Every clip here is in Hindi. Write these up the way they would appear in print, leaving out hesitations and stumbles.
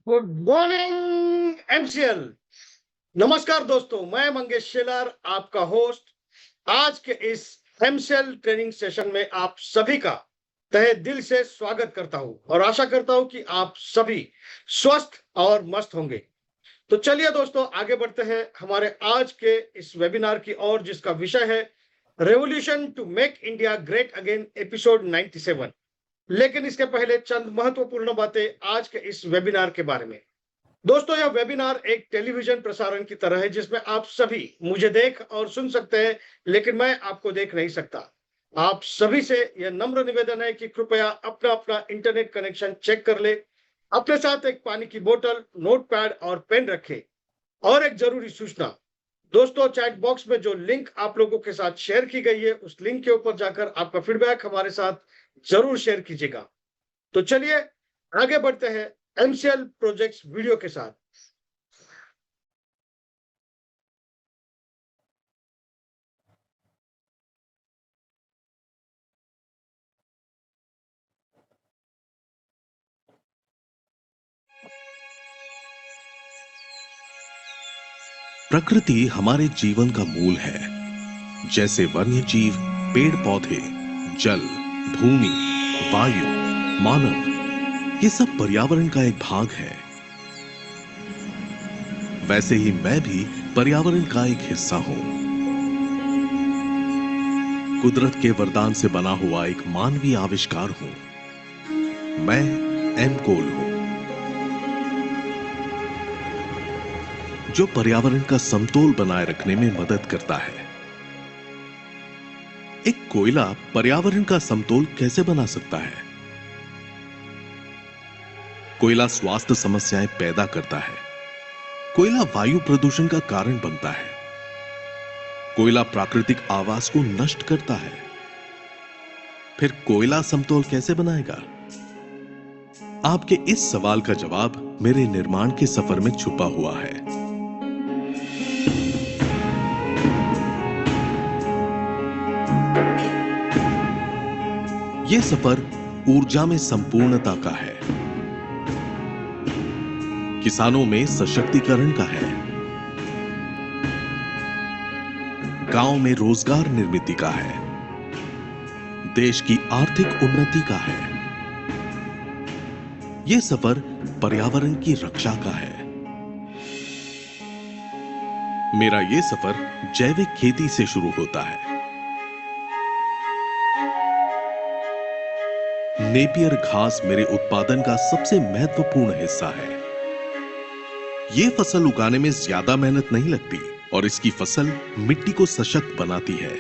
Good morning MCL. नमस्कार दोस्तों, मैं मंगेश शेलार आपका होस्ट। आज के इस एमसीएल ट्रेनिंग सेशन में आप सभी का तहे दिल से स्वागत करता हूं और आशा करता हूं कि आप सभी स्वस्थ और मस्त होंगे। तो चलिए दोस्तों, आगे बढ़ते हैं हमारे आज के इस वेबिनार की ओर, जिसका विषय है revolution to make India great again, episode 97। लेकिन इसके पहले चंद महत्वपूर्ण बातें आज के इस वेबिनार के बारे में। दोस्तों, यह वेबिनार एक टेलीविजन प्रसारण की तरह है, जिसमें आप सभी मुझे देख और सुन सकते हैं, लेकिन मैं आपको देख नहीं सकता। आप सभी से यह नम्र निवेदन है कि कृपया अपना अपना इंटरनेट कनेक्शन चेक कर ले, अपने साथ एक पानी की बोतल, नोटपैड और पेन रखें। और एक जरूरी सूचना दोस्तों, चैट बॉक्स में जो लिंक आप लोगों के साथ शेयर की गई है, उस लिंक के ऊपर जाकर आपका फीडबैक हमारे साथ जरूर शेयर कीजिएगा। तो चलिए आगे बढ़ते हैं एमसीएल प्रोजेक्ट्स वीडियो के साथ। प्रकृति हमारे जीवन का मूल है। जैसे वन्य जीव, पेड़ पौधे, जल, भूमि, वायु, मानव, ये सब पर्यावरण का एक भाग है। वैसे ही मैं भी पर्यावरण का एक हिस्सा हूं। कुदरत के वरदान से बना हुआ एक मानवीय आविष्कार हूं। मैं एम कोल हूं, जो पर्यावरण का समतोल बनाए रखने में मदद करता है। एक कोयला पर्यावरण का समतोल कैसे बना सकता है? कोयला स्वास्थ्य समस्याएं पैदा करता है। कोयला वायु प्रदूषण का कारण बनता है। कोयला प्राकृतिक आवास को नष्ट करता है। फिर कोयला समतोल कैसे बनाएगा? आपके इस सवाल का जवाब मेरे निर्माण के सफर में छुपा हुआ है। यह सफर ऊर्जा में संपूर्णता का है, किसानों में सशक्तिकरण का है, गांव में रोजगार निर्मित का है, देश की आर्थिक उन्नति का है। यह सफर पर्यावरण की रक्षा का है। मेरा यह सफर जैविक खेती से शुरू होता है। नेपियर घास मेरे उत्पादन का सबसे महत्वपूर्ण हिस्सा है। यह फसल उगाने में ज्यादा मेहनत नहीं लगती और इसकी फसल मिट्टी को सशक्त बनाती है।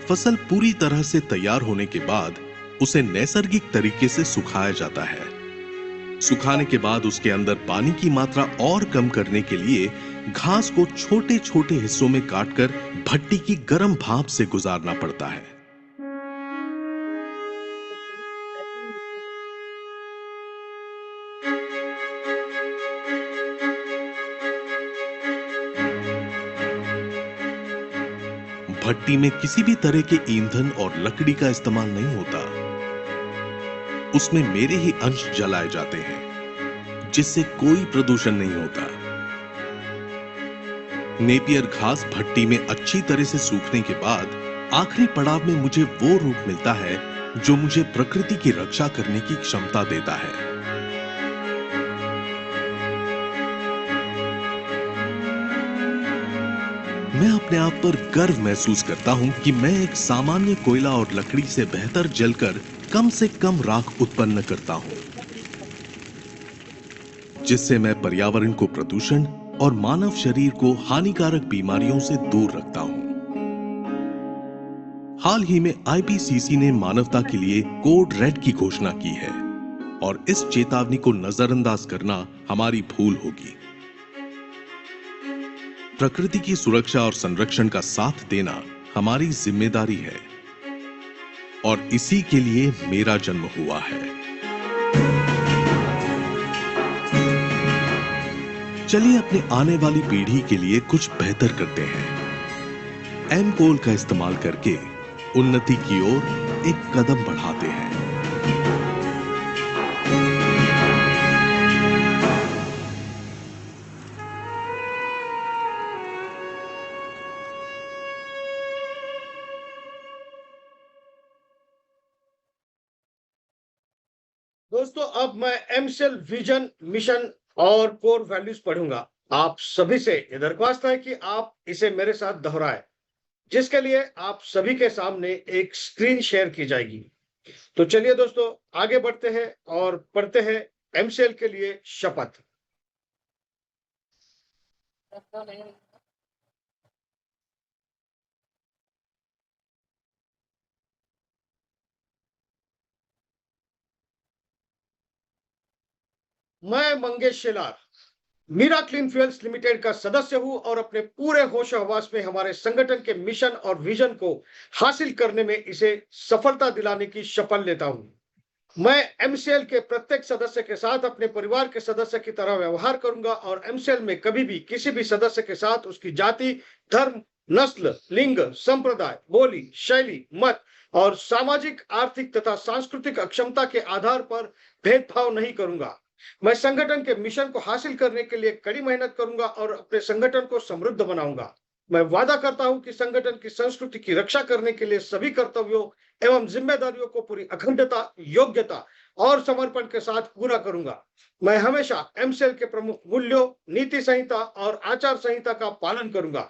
फसल पूरी तरह से तैयार होने के बाद उसे नैसर्गिक तरीके से सुखाया जाता है। सुखाने के बाद उसके अंदर पानी की मात्रा और कम करने के लिए घास को छोटे छोटे हिस्सों में काटकर भट्टी की गर्म भाप से गुजारना पड़ता है। भट्टी में किसी भी तरह के ईंधन और लकड़ी का इस्तेमाल नहीं होता। उसमें मेरे ही अंश जलाए जाते हैं, जिससे कोई प्रदूषण नहीं होता। नेपियर घास भट्टी में अच्छी तरह से सूखने के बाद आखिरी पड़ाव में मुझे वो रूप मिलता है जो मुझे प्रकृति की रक्षा करने की क्षमता देता है। मैं अपने आप पर गर्व महसूस करता हूं कि मैं एक सामान्य कोयला और लकड़ी से बेहतर जलकर कम से कम राख उत्पन्न करता हूं, जिससे मैं पर्यावरण को प्रदूषण और मानव शरीर को हानिकारक बीमारियों से दूर रखता हूं। हाल ही में आईपीसीसी ने मानवता के लिए कोड रेड की घोषणा की है और इस चेतावनी को नजरअंदाज करना हमारी भूल होगी। प्रकृति की सुरक्षा और संरक्षण का साथ देना हमारी जिम्मेदारी है और इसी के लिए मेरा जन्म हुआ है। चलिए अपने आने वाली पीढ़ी के लिए कुछ बेहतर करते हैं। एम कोल का इस्तेमाल करके उन्नति की ओर एक कदम बढ़ाते हैं। दोस्तों अब मैं एमसेल विजन, मिशन और कोर वैल्यूज पढ़ूंगा। आप सभी से ये दरख्वास्त है कि आप इसे मेरे साथ दोहराएं, जिसके लिए आप सभी के सामने एक स्क्रीन शेयर की जाएगी। तो चलिए दोस्तों आगे बढ़ते हैं और पढ़ते हैं एमसीएल के लिए शपथ। मैं Mangesh Shelar Meera clean fuels limited का सदस्य हूं और अपने पूरे होश हवास में हमारे संगठन के मिशन और विजन को हासिल करने में इसे सफलता दिलाने की शपथ लेता हूं। मैं एमसीएल के प्रत्येक सदस्य के साथ अपने परिवार के सदस्य की तरह व्यवहार करूंगा और एमसीएल में कभी भी किसी भी सदस्य के साथ उसकी जाति, धर्म, नस्ल, लिंग, संप्रदाय, बोली, शैली, मत और सामाजिक, आर्थिक तथा सांस्कृतिक अक्षमता के आधार पर भेदभाव नहीं करूंगा। मैं संगठन के मिशन को हासिल करने के लिए कड़ी मेहनत करूंगा और अपने संगठन को समृद्ध बनाऊंगा। मैं वादा करता हूं कि संगठन की संस्कृति की रक्षा करने के लिए सभी कर्तव्यों एवं जिम्मेदारियों को पूरी अखंडता, योग्यता और समर्पण के साथ पूरा करूंगा। मैं हमेशा एमसीएल के प्रमुख मूल्यों, नीति संहिता और आचार संहिता का पालन करूंगा।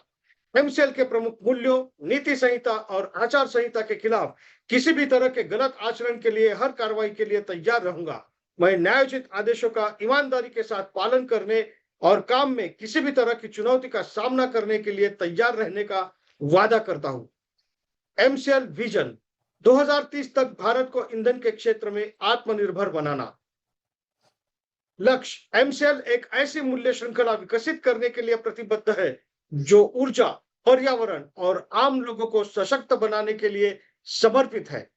एमसीएल के प्रमुख मूल्यों, नीति संहिता और आचार संहिता के खिलाफ किसी भी तरह के गलत आचरण के लिए हर कार्रवाई के लिए तैयार रहूंगा। मैं न्यायोचित आदेशों का ईमानदारी के साथ पालन करने और काम में किसी भी तरह की चुनौती का सामना करने के लिए तैयार रहने का वादा करता हूं। एमसीएल विजन 2030 तक भारत को ईंधन के क्षेत्र में आत्मनिर्भर बनाना। लक्ष्य एमसीएल एक ऐसी मूल्य श्रृंखला विकसित करने के लिए प्रतिबद्ध है जो ऊर्जा, पर्यावरण और आम लोगों को सशक्त बनाने के लिए समर्पित है।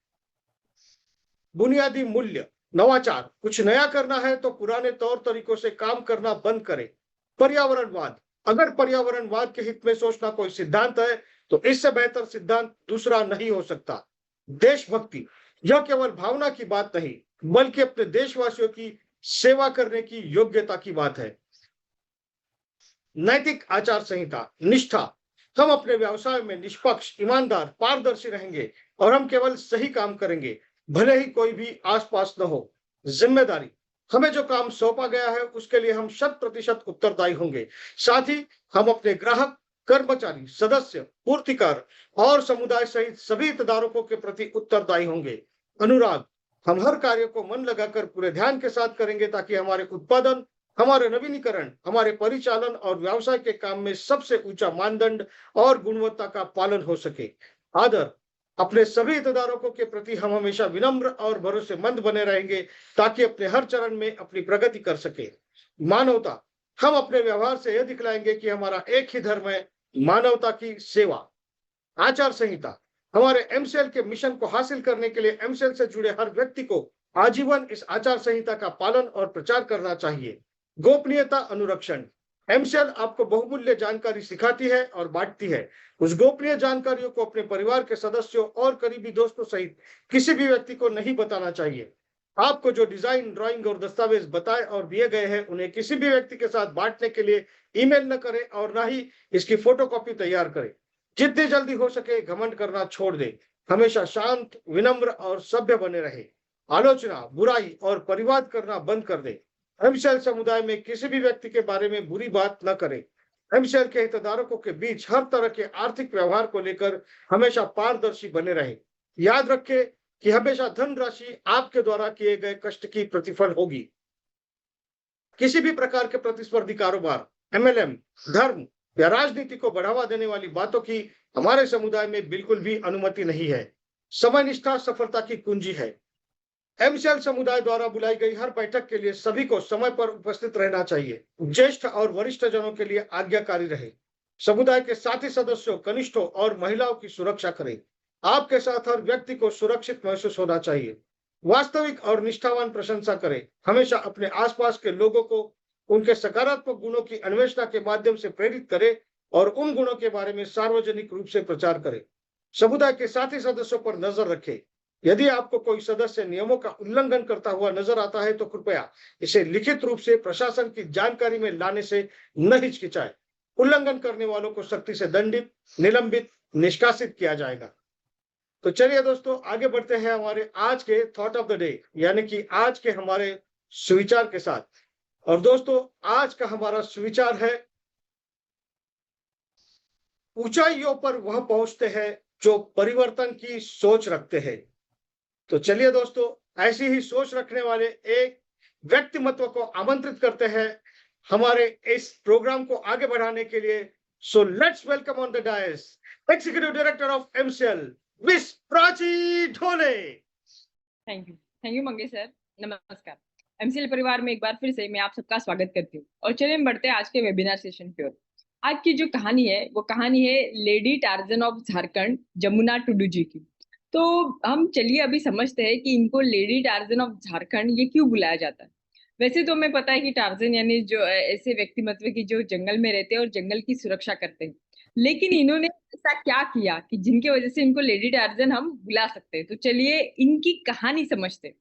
बुनियादी मूल्य नवाचार, कुछ नया करना है तो पुराने तौर तरीकों से काम करना बंद करें। पर्यावरणवाद, अगर पर्यावरणवाद के हित में सोचना कोई सिद्धांत है तो इससे बेहतर सिद्धांत दूसरा नहीं हो सकता। देशभक्ति, यह केवल भावना की बात नहीं बल्कि अपने देशवासियों की सेवा करने की योग्यता की बात है। नैतिक आचार संहिता, निष्ठा, हम अपने व्यवसाय में निष्पक्ष, ईमानदार, पारदर्शी रहेंगे और हम केवल सही काम करेंगे, भले ही कोई भी आसपास न हो। जिम्मेदारी, हमें जो काम सौंपा गया है उसके लिए हम 100% उत्तरदायी होंगे। साथ ही हम अपने ग्राहक, कर्मचारी, सदस्य, पूर्तिकार और समुदाय सहित सभी हितधारकों के प्रति उत्तरदायी होंगे। अनुराग, हम हर कार्य को मन लगाकर पूरे ध्यान के साथ करेंगे ताकि हमारे उत्पादन, हमारे नवीनीकरण, हमारे परिचालन और व्यवसाय के काम में सबसे ऊंचा मानदंड और गुणवत्ता का पालन हो सके। आदर, अपने सभी हितधारकों के प्रति हम हमेशा विनम्र और भरोसेमंद बने रहेंगे ताकि अपने हर चरण में अपनी प्रगति कर सके। मानवता, हम अपने व्यवहार से यह दिखलाएंगे कि हमारा एक ही धर्म है, मानवता की सेवा। आचार संहिता, हमारे एमसीएल के मिशन को हासिल करने के लिए एमसीएल से जुड़े हर व्यक्ति को आजीवन इस आचार संहिता का पालन और प्रचार करना चाहिए। गोपनीयता अनुरक्षण, एमसीएल आपको बहुमूल्य जानकारी सिखाती है और बांटती है। उस गोपनीय जानकारियों को अपने परिवार के सदस्यों और करीबी दोस्तों सहित किसी भी व्यक्ति को नहीं बताना चाहिए। आपको जो डिजाइन, ड्राइंग और दस्तावेज बताए और दिए गए हैं उन्हें किसी भी व्यक्ति के साथ बांटने के लिए ईमेल न करें और न ही इसकी फोटोकॉपी तैयार करें। जितनी जल्दी हो सके घमंड करना छोड़ दे। हमेशा शांत, विनम्र और सभ्य बने रहे। आलोचना, बुराई और परिवाद करना बंद कर दे। एमसीएल समुदाय में किसी भी व्यक्ति के बारे में बुरी बात न करें। एमसीएल के हितधारकों के बीच हर तरह के आर्थिक व्यवहार को लेकर हमेशा पारदर्शी बने रहे। याद रखें कि हमेशा धनराशि आपके द्वारा किए गए कष्ट की प्रतिफल होगी। किसी भी प्रकार के प्रतिस्पर्धी कारोबार, एमएलएम, धर्म या राजनीति को बढ़ावा देने वाली बातों की हमारे समुदाय में बिल्कुल भी अनुमति नहीं है। समय निष्ठा सफलता की कुंजी है। एमसीएल समुदाय द्वारा बुलाई गई हर बैठक के लिए सभी को समय पर उपस्थित रहना चाहिए। ज्येष्ठ और वरिष्ठ जनों के लिए आज्ञाकारी रहे। समुदाय के साथी सदस्यों, कनिष्ठों और महिलाओं की सुरक्षा करें। आपके साथ हर व्यक्ति को सुरक्षित महसूस होना चाहिए। वास्तविक और निष्ठावान प्रशंसा करें। हमेशा अपने आसपास के लोगों को उनके सकारात्मक गुणों की अन्वेषणा के माध्यम से प्रेरित करें और उन गुणों के बारे में सार्वजनिक रूप से प्रचार करें। समुदाय के साथी सदस्यों पर नजर रखें। यदि आपको कोई सदस्य नियमों का उल्लंघन करता हुआ नजर आता है तो कृपया इसे लिखित रूप से प्रशासन की जानकारी में लाने से न हिचकिचाएं। उल्लंघन करने वालों को सख्ती से दंडित, निलंबित, निष्कासित किया जाएगा। तो चलिए दोस्तों आगे बढ़ते हैं हमारे आज के थॉट ऑफ द डे, यानी कि आज के हमारे सुविचार के साथ। और दोस्तों आज का हमारा सुविचार है, ऊंचाइयों पर वह पहुंचते हैं जो परिवर्तन की सोच रखते हैं। तो चलिए दोस्तों ऐसी ही सोच रखने वाले एक व्यक्तिमत्व को आमंत्रित करते हैं हमारे इस प्रोग्राम को आगे बढ़ाने के लिए। So let's welcome on the dais executive director of MCL miss Prachi Dhole. Thank you Mangesh sir. नमस्कार। एमसीएल परिवार में एक बार फिर से मैं आप सबका स्वागत करती हूँ और चलिए हम बढ़ते हैं आज के वेबिनार सेशन की ओर। आज की जो कहानी है वो कहानी है lady Tarzan of Jharkhand Jamuna Tudu ji की। तो हम चलिए अभी समझते हैं कि इनको लेडी टार्जन ऑफ झारखंड ये क्यों बुलाया जाता है। वैसे तो हमें पता है कि टार्जन यानी जो ऐसे व्यक्तिमत्व की जो जंगल में रहते हैं और जंगल की सुरक्षा करते हैं, लेकिन इन्होंने ऐसा क्या किया कि जिनके वजह से इनको लेडी टार्जन हम बुला सकते हैं। तो चलिए इनकी कहानी समझते हैं।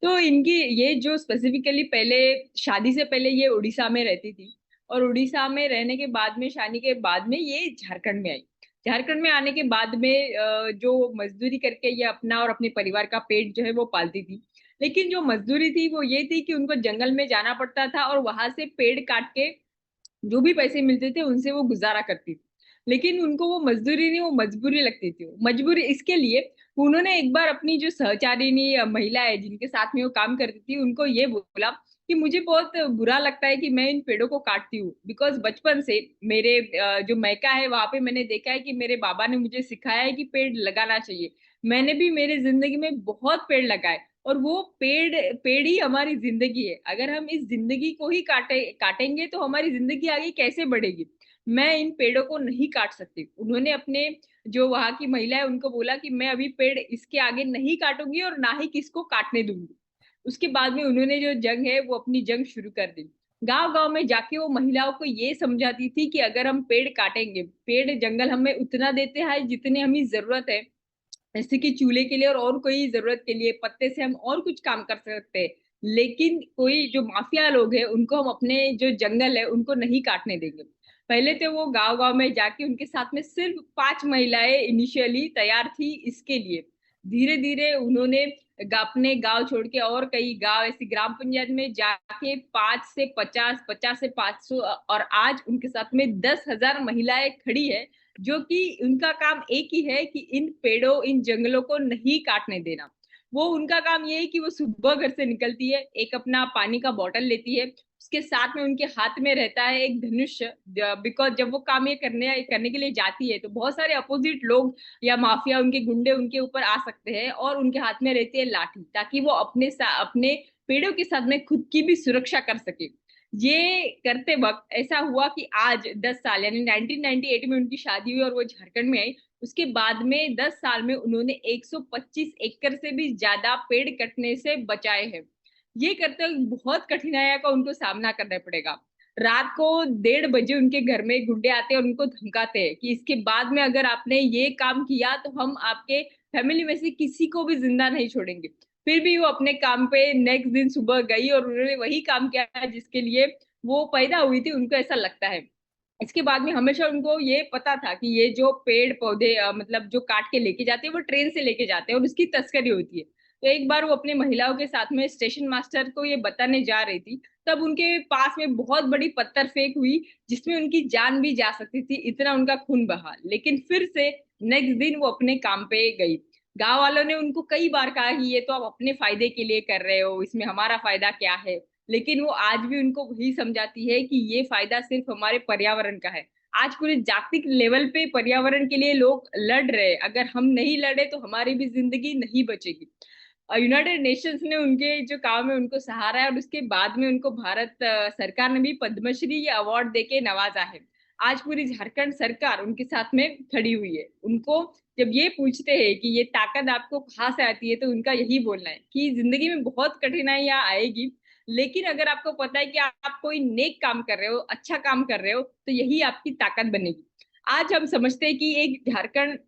तो इनकी ये जो स्पेसिफिकली पहले शादी से पहले ये उड़ीसा में रहती थी और उड़ीसा में रहने के बाद में शादी के बाद में ये झारखंड में आई। झारखंड में आने के बाद में जो मजदूरी करके ये अपना और अपने परिवार का पेट जो है वो पालती थी। लेकिन जो मजदूरी थी वो ये थी कि उनको जंगल में जाना पड़ता था और वहां से पेड़ काट के जो भी पैसे मिलते थे उनसे वो गुजारा करती थी। लेकिन उनको वो मजदूरी नहीं, वो मजबूरी लगती थी। वो मजबूरी इसके लिए उन्होंने एक बार अपनी जो सहचारिणी महिला है जिनके साथ में वो काम करती थी उनको ये बोला कि मुझे बहुत बुरा लगता है कि मैं इन पेड़ों को काटती हूँ। बिकॉज बचपन से मेरे जो मैका है वहां पे मैंने देखा है कि मेरे बाबा ने मुझे सिखाया है कि पेड़ लगाना चाहिए। मैंने भी मेरी जिंदगी में बहुत पेड़ लगाए और वो पेड़ पेड़ ही हमारी जिंदगी है। अगर हम इस जिंदगी को ही काटेंगे तो हमारी जिंदगी आगे कैसे बढ़ेगी। मैं इन पेड़ों को नहीं काट सकती। उन्होंने अपने जो वहां की महिला है उनको बोला कि मैं अभी पेड़ इसके आगे नहीं काटूंगी और ना ही किसको काटने दूंगी। उसके बाद में उन्होंने जो जंग है वो अपनी जंग शुरू कर दी। गांव गांव में जाके वो महिलाओं को ये समझाती थी कि अगर हम पेड़ काटेंगे, पेड़ जंगल हमें उतना देते हैं जितने हमें जरूरत है। जैसे कि चूल्हे के लिए और कोई जरूरत के लिए पत्ते से हम और कुछ काम कर सकते हैं। लेकिन कोई जो माफिया लोग हैं उनको हम अपने जो जंगल है उनको नहीं काटने देंगे। पहले तो वो गांव गांव में जाके उनके साथ में सिर्फ 5 महिलाएं इनिशियली तैयार थी इसके लिए। धीरे धीरे उन्होंने अपने गांव छोड़ के और कई गांव ऐसी ग्राम पंचायत में जाके 5 से 50, 50 से 500 और आज उनके साथ में 10,000 महिलाएं खड़ी है जो कि उनका काम एक ही है कि इन पेड़ों इन जंगलों को नहीं काटने देना। वो उनका काम ये है कि वो सुबह घर से निकलती है, एक अपना पानी का बोतल लेती है, उसके साथ में उनके हाथ में रहता है एक धनुष। बिकॉज जब वो काम ये करने के लिए जाती है तो बहुत सारे अपोजिट लोग या माफिया उनके गुंडे उनके ऊपर आ सकते हैं और उनके हाथ में रहती है लाठी ताकि वो अपने पेड़ों के साथ में खुद की भी सुरक्षा कर सके। ये करते वक्त ऐसा हुआ कि आज 10 साल यानी 1998 में उनकी शादी हुई और वो झारखंड में आई। उसके बाद में 10 साल में उन्होंने 125 एकड़ से भी ज्यादा पेड़ कटने से बचाए हैं। ये करते हुए बहुत कठिनाइयों का उनको सामना करना पड़ेगा। रात को 1:30 बजे उनके घर में गुंडे आते हैं और उनको धमकाते हैं कि इसके बाद में अगर आपने ये काम किया तो हम आपके फैमिली में से किसी को भी जिंदा नहीं छोड़ेंगे। फिर भी वो अपने काम पे नेक्स्ट दिन सुबह गई और उन्होंने वही काम किया जिसके लिए वो पैदा हुई थी, उनको ऐसा लगता है। इसके बाद में हमेशा उनको ये पता था कि ये जो पेड़ पौधे मतलब जो काट के लेके जाते हैं वो ट्रेन से लेके जाते हैं और उसकी तस्करी होती है। तो एक बार वो अपने महिलाओं के साथ में स्टेशन मास्टर को ये बताने जा रही थी, तब उनके पास में बहुत बड़ी पत्थर फेंक हुई जिसमें उनकी जान भी जा सकती थी, इतना उनका खून बहा। लेकिन फिर से नेक्स्ट दिन वो अपने काम पे गई। गांव वालों ने उनको कई बार कहा कि ये तो आप अपने फायदे के लिए कर रहे हो, इसमें हमारा फायदा क्या है। लेकिन वो आज भी उनको वही समझाती है कि ये फायदा सिर्फ हमारे पर्यावरण का है। आज पूरे जागतिक लेवल पे पर्यावरण के लिए लोग लड़ रहे हैं, अगर हम नहीं लड़े तो हमारी भी जिंदगी नहीं बचेगी। यूनाइटेड नेशंस ने उनके जो काम है उनको सहारा है और उसके बाद में उनको भारत सरकार ने भी पद्मश्री अवार्ड देके नवाजा है। आज पूरी झारखंड सरकार उनके साथ में खड़ी हुई है। उनको जब ये पूछते हैं कि ये ताकत आपको कहाँ से आती है तो उनका यही बोलना है कि जिंदगी में बहुत कठिनाइयां आएगी, लेकिन अगर आपको पता है कि आप कोई नेक काम कर रहे हो, अच्छा काम कर रहे हो, तो यही आपकी ताकत बनेगी। आज हम समझते हैं कि एक झारखंड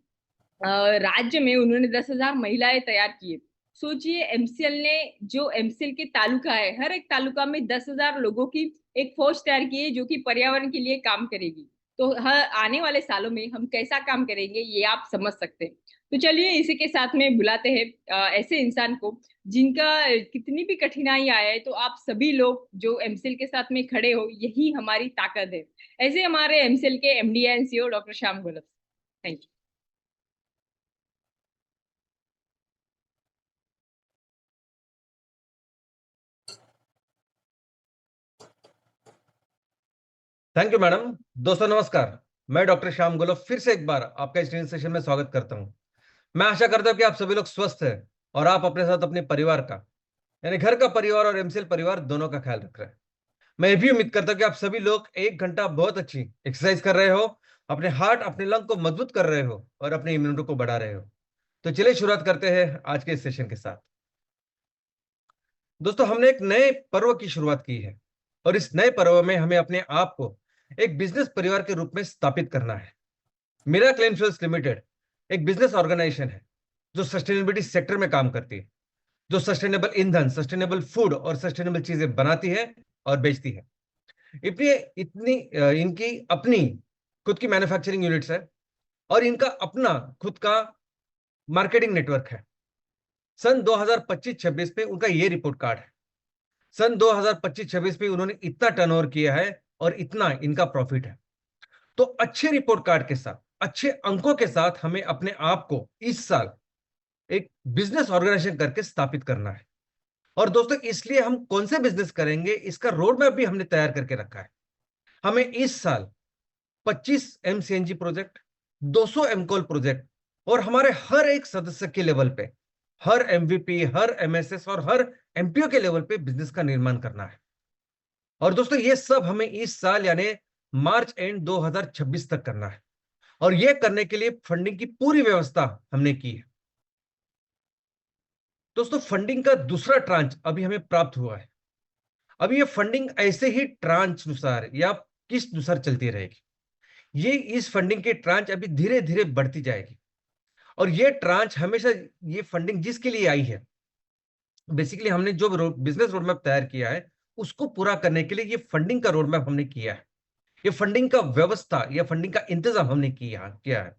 राज्य में उन्होंने 10,000 महिलाएं तैयार की। सोचिए एमसीएल ने जो एमसीएल के तालुका है हर एक तालुका में 10,000 लोगों की एक फौज तैयार की है जो कि पर्यावरण के लिए काम करेगी। तो हर आने वाले सालों में हम कैसा काम करेंगे ये आप समझ सकते हैं। तो चलिए इसी के साथ में बुलाते हैं ऐसे इंसान को जिनका कितनी भी कठिनाई आए तो आप सभी लोग जो एमसीएल के साथ में खड़े हो, यही हमारी ताकत है। ऐसे हमारे एमसीएल के MD and CEO doctor Shyam Golab. Thank you. Thank you madam. दोस्तों नमस्कार, मैं डॉक्टर श्याम गोलब फिर से एक बार आपका इस ट्रेनिंग सेशन में स्वागत करता हूं। मैं आशा करता हूं कि आप सभी लोग स्वस्थ हैं और आप अपने साथ अपने परिवार का, यानी घर का परिवार और एमसीएल परिवार दोनों का ख्याल रख रहे हैं। मैं ये भी उम्मीद करता हूं कि आप सभी लोग 1 घंटा बहुत अच्छी एक्सरसाइज कर रहे हो, अपने हार्ट अपने लंग को मजबूत कर रहे हो और अपने इम्यूनिटी को बढ़ा रहे हो। तो चलिए शुरुआत करते हैं आज के इस सेशन के साथ। दोस्तों हमने एक नए पर्व की शुरुआत की है और इस नए पर्व में हमें अपने आप को एक बिजनेस परिवार के रूप में स्थापित करना है। मिराकल इन्फ्यूल्स लिमिटेड एक बिजनेस ऑर्गेनाइजेशन है जो सस्टेनेबिलिटी सेक्टर में काम करती है, जो सस्टेनेबल ईंधन, सस्टेनेबल फूड और सस्टेनेबल चीजें बनाती है और बेचती है। इनकी अपनी खुद की मैन्युफैक्चरिंग यूनिट्स है और इनका अपना खुद का मार्केटिंग नेटवर्क है। सन 2025-26 पे उनका ये रिपोर्ट कार्ड है। सन 2025-26 पे उन्होंने इतना टर्नओवर किया है और इतना इनका प्रॉफिट है। तो अच्छे रिपोर्ट कार्ड के साथ, अच्छे अंकों के साथ हमें अपने आप को इस साल एक बिजनेस ऑर्गेनाइजेशन करके स्थापित करना है। और दोस्तों इसलिए हम कौन से बिजनेस करेंगे इसका रोड मैप भी हमने तैयार करके रखा है। हमें इस साल 25 एमसीएनजी प्रोजेक्ट, 200 एमकॉल प्रोजेक्ट और हमारे हर एक सदस्य के लेवल पे, हर एमवीपी, हर एमएसएस और हर एमपीओ के लेवल पे बिजनेस का निर्माण करना है। और दोस्तों ये सब हमें इस साल यानी मार्च एंड 2026 तक करना है और यह करने के लिए फंडिंग की पूरी व्यवस्था हमने की है। दोस्तों फंडिंग का दूसरा ट्रांच अभी हमें प्राप्त हुआ है। अभी ये फंडिंग ऐसे ही ट्रांच अनुसार या किस्त अनुसार चलती रहेगी। ये इस फंडिंग की ट्रांच अभी धीरे धीरे बढ़ती जाएगी और ये ट्रांच हमेशा, ये फंडिंग जिसके लिए आई है, बेसिकली हमने जो बिजनेस रोडमैप तैयार किया है उसको पूरा करने के लिए ये फंडिंग का रोडमैप हमने किया है। ये फंडिंग का व्यवस्था या फंडिंग का इंतजाम हमने किया है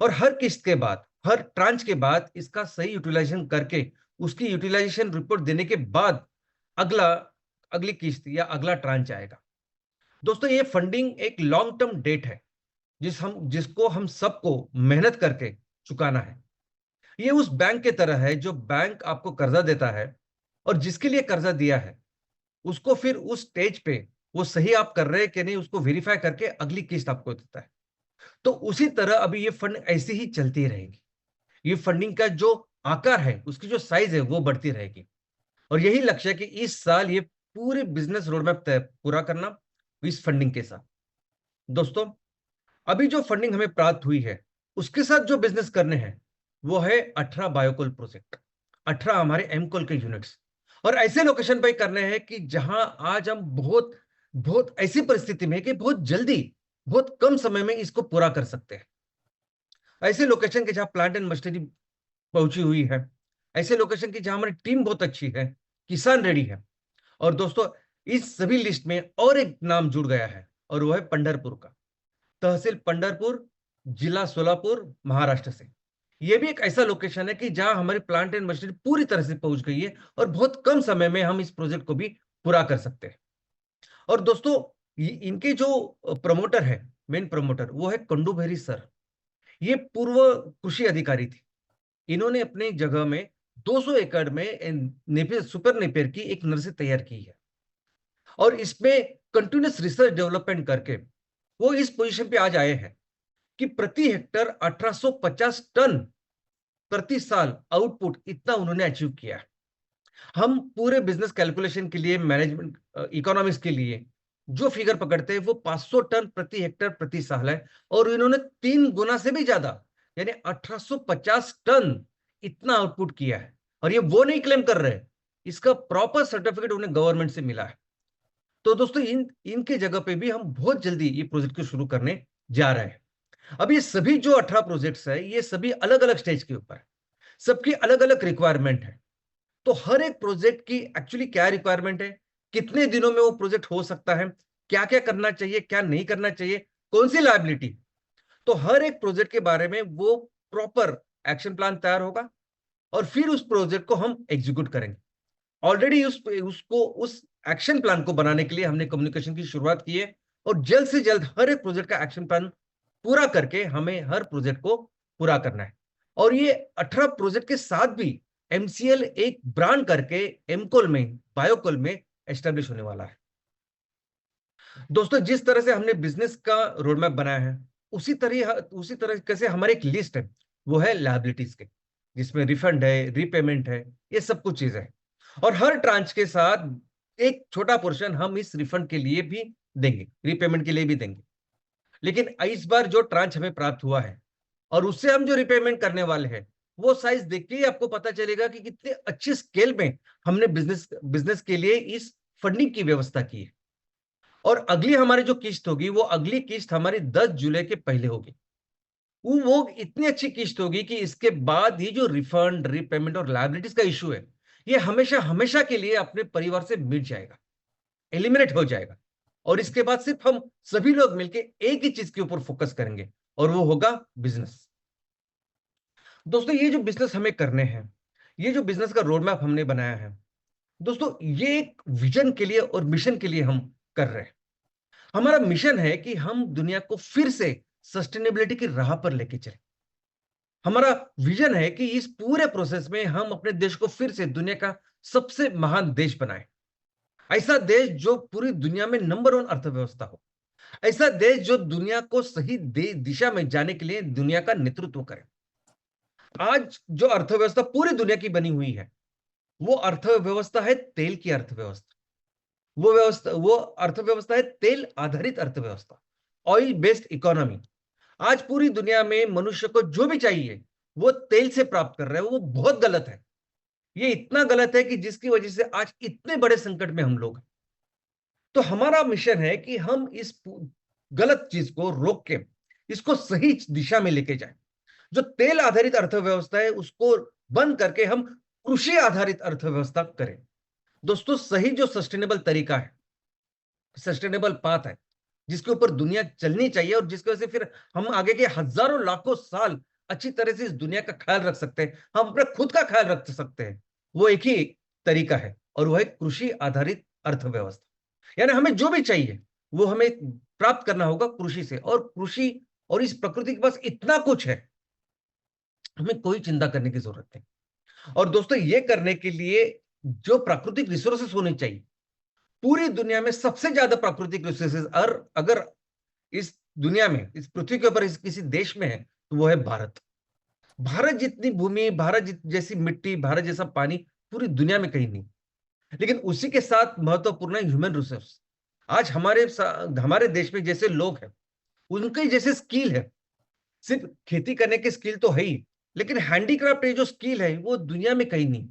और हर किस्त के बाद, हर ट्रांच के बाद इसका सही यूटिलाइजेशन करके उसकी यूटिलाइजेशन रिपोर्ट देने के बाद अगली किस्त या अगला ट्रांच आएगा। दोस्तों ये फंडिंग एक लॉन्ग टर्म डेट है जिसको हम सबको मेहनत करके चुकाना है। ये उस बैंक के तरह है जो बैंक आपको कर्जा देता है और जिसके लिए कर्जा दिया है उसको फिर उस स्टेज पे वो सही आप कर रहे हैं कि नहीं उसको वेरीफाई करके अगली किस्त आपको देता है। तो उसी तरह अभी ये फंड ऐसे ही चलती रहेगी। ये फंडिंग का जो आकार है, उसकी जो साइज है वो बढ़ती रहेगी और यही लक्ष्य है कि इस साल ये पूरे बिजनेस रोडमैप पूरा करना इस फंडिंग के साथ। दोस्तों अभी जो फंडिंग हमें प्राप्त हुई है उसके साथ जो बिजनेस करने हैं वो है 18 बायोकोल प्रोजेक्ट, 18 हमारे एमकोल के यूनिट्स और ऐसे लोकेशन पे करने हैं कि जहां आज हम बहुत बहुत ऐसी परिस्थिति में कि बहुत जल्दी, बहुत कम समय में इसको पूरा कर सकते हैं। ऐसे लोकेशन के जहां प्लांट एंड मशीनरी पहुंची हुई है, ऐसे लोकेशन की जहां हमारी टीम बहुत अच्छी है, किसान रेडी है। और दोस्तों इस सभी लिस्ट में और एक नाम जुड़ गया है और वो है पंढरपुर का, तहसील पंढरपुर, जिला सोलापुर, महाराष्ट्र से। ये भी एक ऐसा लोकेशन है कि जहां हमारी प्लांट एंड मशीनरी पूरी तरह से पहुंच गई है और बहुत कम समय में हम इस प्रोजेक्ट को भी पूरा कर सकते हैं। और दोस्तों इनके जो प्रमोटर है, मेन प्रमोटर, वो है कंडू भेरी सर। ये पूर्व कृषि अधिकारी थे। इन्होंने अपने जगह में 200 एकड़ में सुपर नेपियर की एक नर्सरी तैयार की है और इसमें कंटिन्यूस रिसर्च डेवलपमेंट करके वो इस पोजीशन पे आज आए हैं कि प्रति हेक्टर 1850 टन प्रति साल आउटपुट इतना उन्होंने अचीव किया है। हम पूरे बिजनेस कैलकुलेशन के लिए, मैनेजमेंट इकोनॉमिक्स के लिए जो फिगर पकड़ते हैं वो 500 टन प्रति हेक्टर प्रति साल है और इन्होंने 3 गुना से भी ज्यादा यानी 1850 टन इतना आउटपुट किया है। और ये वो नहीं क्लेम कर रहे, इसका प्रॉपर सर्टिफिकेट उन्हें गवर्नमेंट से मिला है। तो दोस्तों इनके जगह पे भी हम बहुत जल्दी ये प्रोजेक्ट को शुरू करने जा रहे हैं। अब ये सभी जो 18 प्रोजेक्ट्स है ये सभी अलग अलग स्टेज के ऊपर है, सबकी अलग अलग रिक्वायरमेंट है। तो हर एक प्रोजेक्ट की एक्चुअली क्या रिक्वायरमेंट है, कितने दिनों में वो प्रोजेक्ट हो सकता है, क्या क्या करना चाहिए, क्या नहीं करना चाहिए, कौन सी लायबिलिटी, तो हर एक प्रोजेक्ट के बारे में वो प्रॉपर एक्शन प्लान तैयार होगा और फिर उस प्रोजेक्ट को हम एग्जीक्यूट करेंगे। ऑलरेडी उस एक्शन प्लान को बनाने के लिए हमने कम्युनिकेशन की शुरुआत की है और जल्द से जल्द हर एक प्रोजेक्ट का एक्शन प्लान पूरा करके हमें हर प्रोजेक्ट को पूरा करना है। और ये 18 प्रोजेक्ट के साथ भी एमसीएल एक ब्रांड करके एमकोल में, बायोकोल में एस्टेब्लिश होने वाला है। दोस्तों, जिस तरह से हमने बिजनेस का रोड मैप बनाया है उसी तरह से हमारी एक लिस्ट है, वो है लायबिलिटीज के, जिसमें रिफंड है, रीपेमेंट है, ये सब कुछ चीजें है। और हर ट्रांच के साथ एक छोटा पोर्शन हम इस रिफंड के लिए भी देंगे, रीपेमेंट के लिए भी देंगे। लेकिन इस बार जो ट्रांच हमें प्राप्त हुआ है और उससे हम जो रीपेमेंट करने वाले हैं, वो साइज देख के ही आपको पता चलेगा कि कितने अच्छी स्केल में हमने बिजनेस के लिए इस फंडिंग की व्यवस्था की है। और अगली हमारी जो किस्त होगी, वो अगली किस्त हमारी 10 जुलाई के पहले होगी। वो इतनी अच्छी किस्त होगी कि इसके बाद ही जो रिफंड, रीपेमेंट और लायबिलिटीज का इशू है, ये हमेशा हमेशा के लिए अपने परिवार से मिट जाएगा, एलिमिनेट हो जाएगा। और इसके बाद सिर्फ हम सभी लोग मिलकर एक ही चीज के ऊपर फोकस करेंगे और वो होगा बिजनेस। दोस्तों, ये जो बिजनेस हमें करने हैं, ये जो बिजनेस का रोड मैप हमने बनाया है, दोस्तों ये एक विजन के लिए और मिशन के लिए हम कर रहे हैं। हमारा मिशन है कि हम दुनिया को फिर से सस्टेनेबिलिटी की राह पर लेके चले। हमारा विजन है कि इस पूरे प्रोसेस में हम अपने देश को फिर से दुनिया का सबसे महान देश बनाएं। ऐसा देश जो पूरी दुनिया में नंबर 1 अर्थव्यवस्था हो, ऐसा देश जो दुनिया को सही दिशा में जाने के लिए दुनिया का नेतृत्व करे। आज जो अर्थव्यवस्था पूरी दुनिया की बनी हुई है, वो अर्थव्यवस्था है तेल की अर्थव्यवस्था। वो अर्थव्यवस्था है तेल आधारित अर्थव्यवस्था, ऑयल बेस्ड इकोनॉमी। आज पूरी दुनिया में मनुष्य को जो भी चाहिए वो तेल से प्राप्त कर रहे हैं, वो बहुत गलत है। ये इतना गलत है कि जिसकी वजह से आज इतने बड़े संकट में हम लोग हैं। तो हमारा मिशन है कि हम इस गलत चीज को रोक के इसको सही दिशा में लेके जाएं। जो तेल आधारित अर्थव्यवस्था है उसको बंद करके हम कृषि आधारित अर्थव्यवस्था करें। दोस्तों, सही जो सस्टेनेबल तरीका है, सस्टेनेबल पाथ है, जिसके ऊपर दुनिया चलनी चाहिए और जिसकी वजह से फिर हम आगे के हजारों लाखों साल अच्छी तरह से इस दुनिया का ख्याल रख सकते हैं, हम अपने खुद का ख्याल रख सकते हैं, वो एक ही तरीका है और वो है कृषि आधारित अर्थव्यवस्था। यानी हमें जो भी चाहिए वो हमें प्राप्त करना होगा कृषि से। और कृषि और इस प्रकृति के पास इतना कुछ है, हमें कोई चिंता करने की जरूरत नहीं। और दोस्तों, ये करने के लिए जो प्राकृतिक रिसोर्सेस होने चाहिए, पूरी दुनिया में सबसे ज्यादा प्राकृतिक रिसोर्सेस अगर इस दुनिया में, इस पृथ्वी के ऊपर किसी देश में है तो वो है भारत। भारत जितनी भूमि, जैसी मिट्टी, भारत जैसा पानी पूरी दुनिया में कहीं नहीं। लेकिन उसी के साथ महत्वपूर्ण है ह्यूमन रिसोर्स। आज हमारे देश में जैसे लोग हैं, उनके जैसे स्किल है, सिर्फ खेती करने की स्किल तो है ही, लेकिन हैंडीक्राफ्ट ये जो स्किल है वो दुनिया में कहीं नहीं।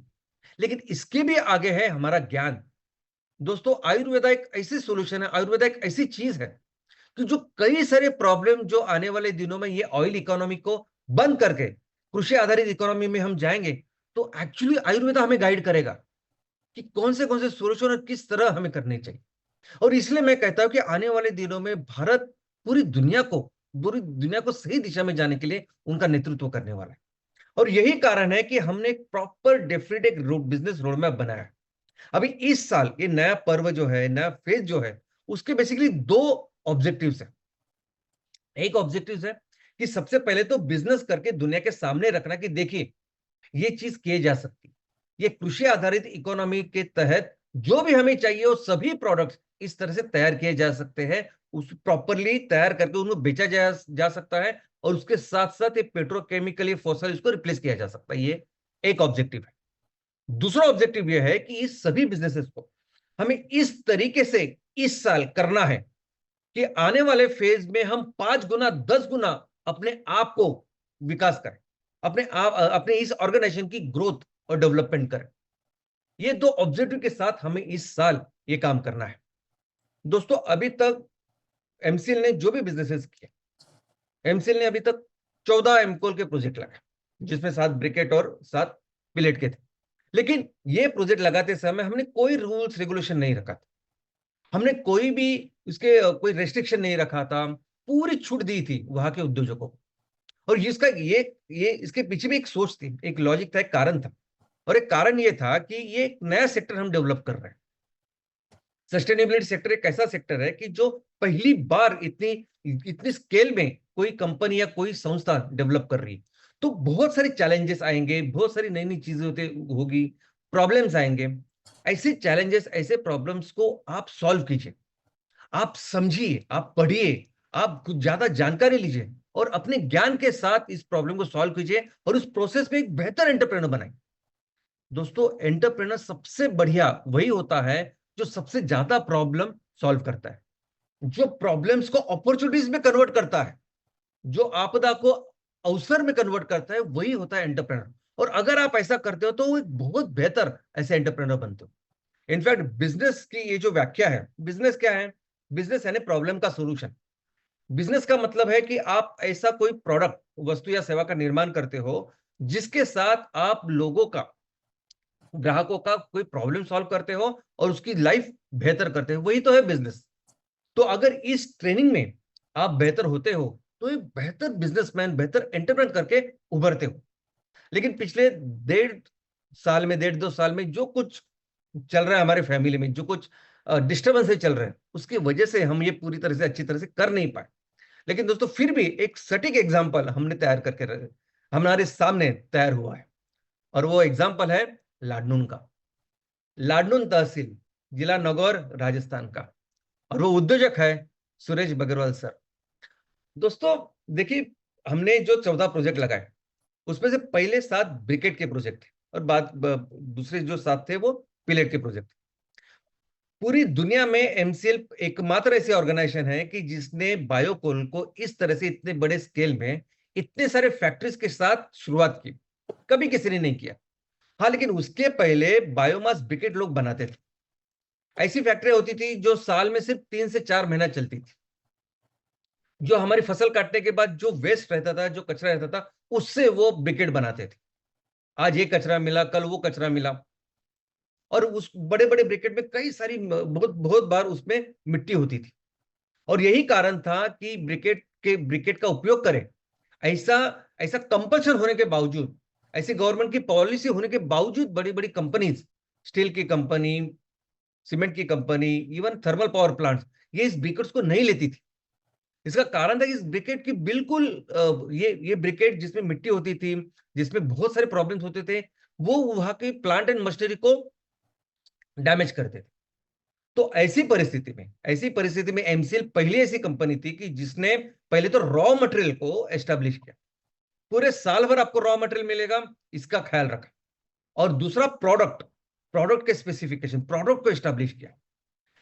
लेकिन इसके भी आगे है हमारा ज्ञान। दोस्तों, आयुर्वेदा एक ऐसी सोल्यूशन है, आयुर्वेदा एक ऐसी चीज है कि जो कई सारे प्रॉब्लम जो आने वाले दिनों में ये ऑयल इकोनॉमी को बंद करके कृषि आधारित इकोनॉमी में हम जाएंगे, तो एक्चुअली आयुर्वेदा हमें गाइड करेगा कि कौन से सोल्यूशन और किस तरह हमें करने चाहिए। और इसलिए मैं कहता हूं कि आने वाले दिनों में भारत पूरी दुनिया को सही दिशा में जाने के लिए उनका नेतृत्व करने वाला है। और यही कारण है कि हमने एक प्रॉपर डेफिनेट एक बिजनेस रोड मैप बनाया है। अभी इस साल ये नया पर्व जो है, नया फेज जो है, उसके बेसिकली 2 ऑब्जेक्टिव्स है। एक ऑब्जेक्टिव है कि सबसे पहले तो बिजनेस करके दुनिया के सामने रखना कि देखिए ये चीज किए जा सकती। ये कृषि आधारित इकोनॉमी के तहत जो भी हमें चाहिए वो सभी प्रोडक्ट्स इस तरह से तैयार किए जा सकते हैं, उस प्रॉपरली तैयार करके उनको बेचा जा सकता है और उसके साथ साथ ये पेट्रोकेमिकल, ये फॉसिल, इसको रिप्लेस किया जा सकता है। ये एक ऑब्जेक्टिव है। दूसरा ऑब्जेक्टिव यह है कि इस सभी बिजनेसेस को हमें इस तरीके से इस साल करना है कि आने वाले फेज में हम 5 गुना 10 गुना अपने आप को विकास करें, अपने इस ऑर्गेनाइजेशन की ग्रोथ और डेवलपमेंट करें। ये 2 ऑब्जेक्टिव के साथ हमें इस साल ये काम करना है। दोस्तों, अभी तक एमसीएल ने जो भी बिजनेसेस किए, एमसीएल ने अभी तक 14 एमकोल के प्रोजेक्ट लगाए, जिसमें 7 ब्रिकेट और 7 पिलेट के थे। लेकिन ये प्रोजेक्ट लगाते समय हमने कोई रूल्स रेगुलेशन नहीं रखा था, हमने कोई भी इसके कोई रेस्ट्रिक्शन नहीं रखा था, पूरी छूट दी थी वहां के उद्योजकों को। और इसका ये इसके पीछे भी एक सोच थी, एक लॉजिक था, एक कारण था। और एक कारण ये था कि ये एक नया सेक्टर हम डेवलप कर रहे हैं। सस्टेनेबिलिटी सेक्टर एक ऐसा सेक्टर है कि जो पहली बार इतनी इतनी स्केल में कोई कंपनी या कोई संस्था डेवलप कर रही है। तो बहुत सारे चैलेंजेस आएंगे, बहुत सारी नई नई चीजें होगी, प्रॉब्लम्स आएंगे। ऐसे चैलेंजेस, ऐसे प्रॉब्लम्स को आप सॉल्व कीजिए, आप समझिए, आप पढ़िए, आप कुछ ज्यादा जानकारी लीजिए और अपने ज्ञान के साथ इस प्रॉब्लम को सॉल्व कीजिए और उस प्रोसेस में एक बेहतर एंटरप्रेन्योर बनाए। दोस्तों, एंटरप्रेन्योर सबसे बढ़िया वही होता है जो सबसे ज्यादा प्रॉब्लम सॉल्व करता है, जो प्रॉब्लम्स को अपॉर्चुनिटीज में कन्वर्ट करता है, जो आपदा को अवसर में कन्वर्ट करता है, वही होता है एंटरप्रेन्योर। और अगर आप ऐसा करते हो तो वो एक बहुत बेहतर ऐसे एंटरप्रेन्योर बनते हो। इनफैक्ट बिजनेस की ये जो व्याख्या है, बिजनेस क्या है? बिजनेस यानी प्रॉब्लम का सोल्यूशन। बिजनेस का मतलब है कि आप ऐसा कोई प्रोडक्ट, वस्तु या सेवा का निर्माण करते हो जिसके साथ आप लोगों का, ग्राहकों का कोई प्रॉब्लम सॉल्व करते हो और उसकी लाइफ बेहतर करते हो, वही तो है बिजनेस। तो अगर इस ट्रेनिंग में आप बेहतर होते हो तो एक बेहतर बिजनेसमैन, बेहतर एंटरप्रेन्योर करके उभरते हो। लेकिन पिछले 1.5 साल में, 1.5-2 साल में जो कुछ चल रहा है हमारे फैमिली में, जो कुछ डिस्टर्बेंस चल रहे हैं, उसकी वजह से हम ये पूरी तरह से अच्छी तरह से कर नहीं पाए। लेकिन दोस्तों, फिर भी एक सटीक एग्जाम्पल हमने तैयार करके हमारे सामने तैयार हुआ है, और वो एग्जाम्पल है लाडनून का। लाडनून तहसील, जिला नगौर, राजस्थान का, और वो उद्योजक है सुरेश बगरवाल सर। दोस्तों देखिए, हमने जो 14 प्रोजेक्ट लगाए उसमें से पहले 7 ब्रिकेट के प्रोजेक्ट थे और दूसरे जो 7 थे वो पिलेट के प्रोजेक्ट। पूरी दुनिया में एमसीएल एकमात्र ऐसी ऑर्गेनाइजेशन है कि जिसने बायोकोल को इस तरह से इतने बड़े स्केल में, इतने सारे फैक्ट्रीज के साथ शुरुआत की। कभी किसी ने नहीं किया। हाँ, लेकिन उसके पहले बायोमास ब्रिकेट लोग बनाते थे। ऐसी फैक्ट्री होती थी जो साल में सिर्फ 3 से 4 महीना चलती थी, जो हमारी फसल काटने के बाद जो वेस्ट रहता था, जो कचरा रहता था, उससे वो ब्रिकेट बनाते थे। आज ये कचरा मिला, कल वो कचरा मिला, और उस बड़े बड़े ब्रिकेट में कई सारी बहुत बहुत बार उसमें मिट्टी होती थी। और यही कारण था कि ब्रिकेट का उपयोग करें। ऐसा ऐसा कंपल्सन होने के बावजूद, ऐसी गवर्नमेंट की पॉलिसी होने के बावजूद, बड़ी बड़ी कंपनीज, स्टील की कंपनी, सीमेंट की company, even thermal power plants, ये इस ब्रिकेट्स को नहीं लेती थी। इसका कारण था कि इस ब्रिकेट की बिल्कुल ये ब्रिकेट जिसमें मिट्टी होती थी, जिसमें बहुत सारे प्रॉब्लम्स होते थे, वो वहां की प्लांट एंड मशीनरी को डैमेज करते थे। तो ऐसी परिस्थिति में एमसीएल पहली ऐसी कंपनी थी कि जिसने पहले तो रॉ मटेरियल को एस्टेब्लिश किया। पूरे साल भर आपको रॉ मटेरियल मिलेगा, इसका ख्याल रखा। और दूसरा, प्रोडक्ट के स्पेसिफिकेशन, प्रोडक्ट को एस्टेब्लिश किया।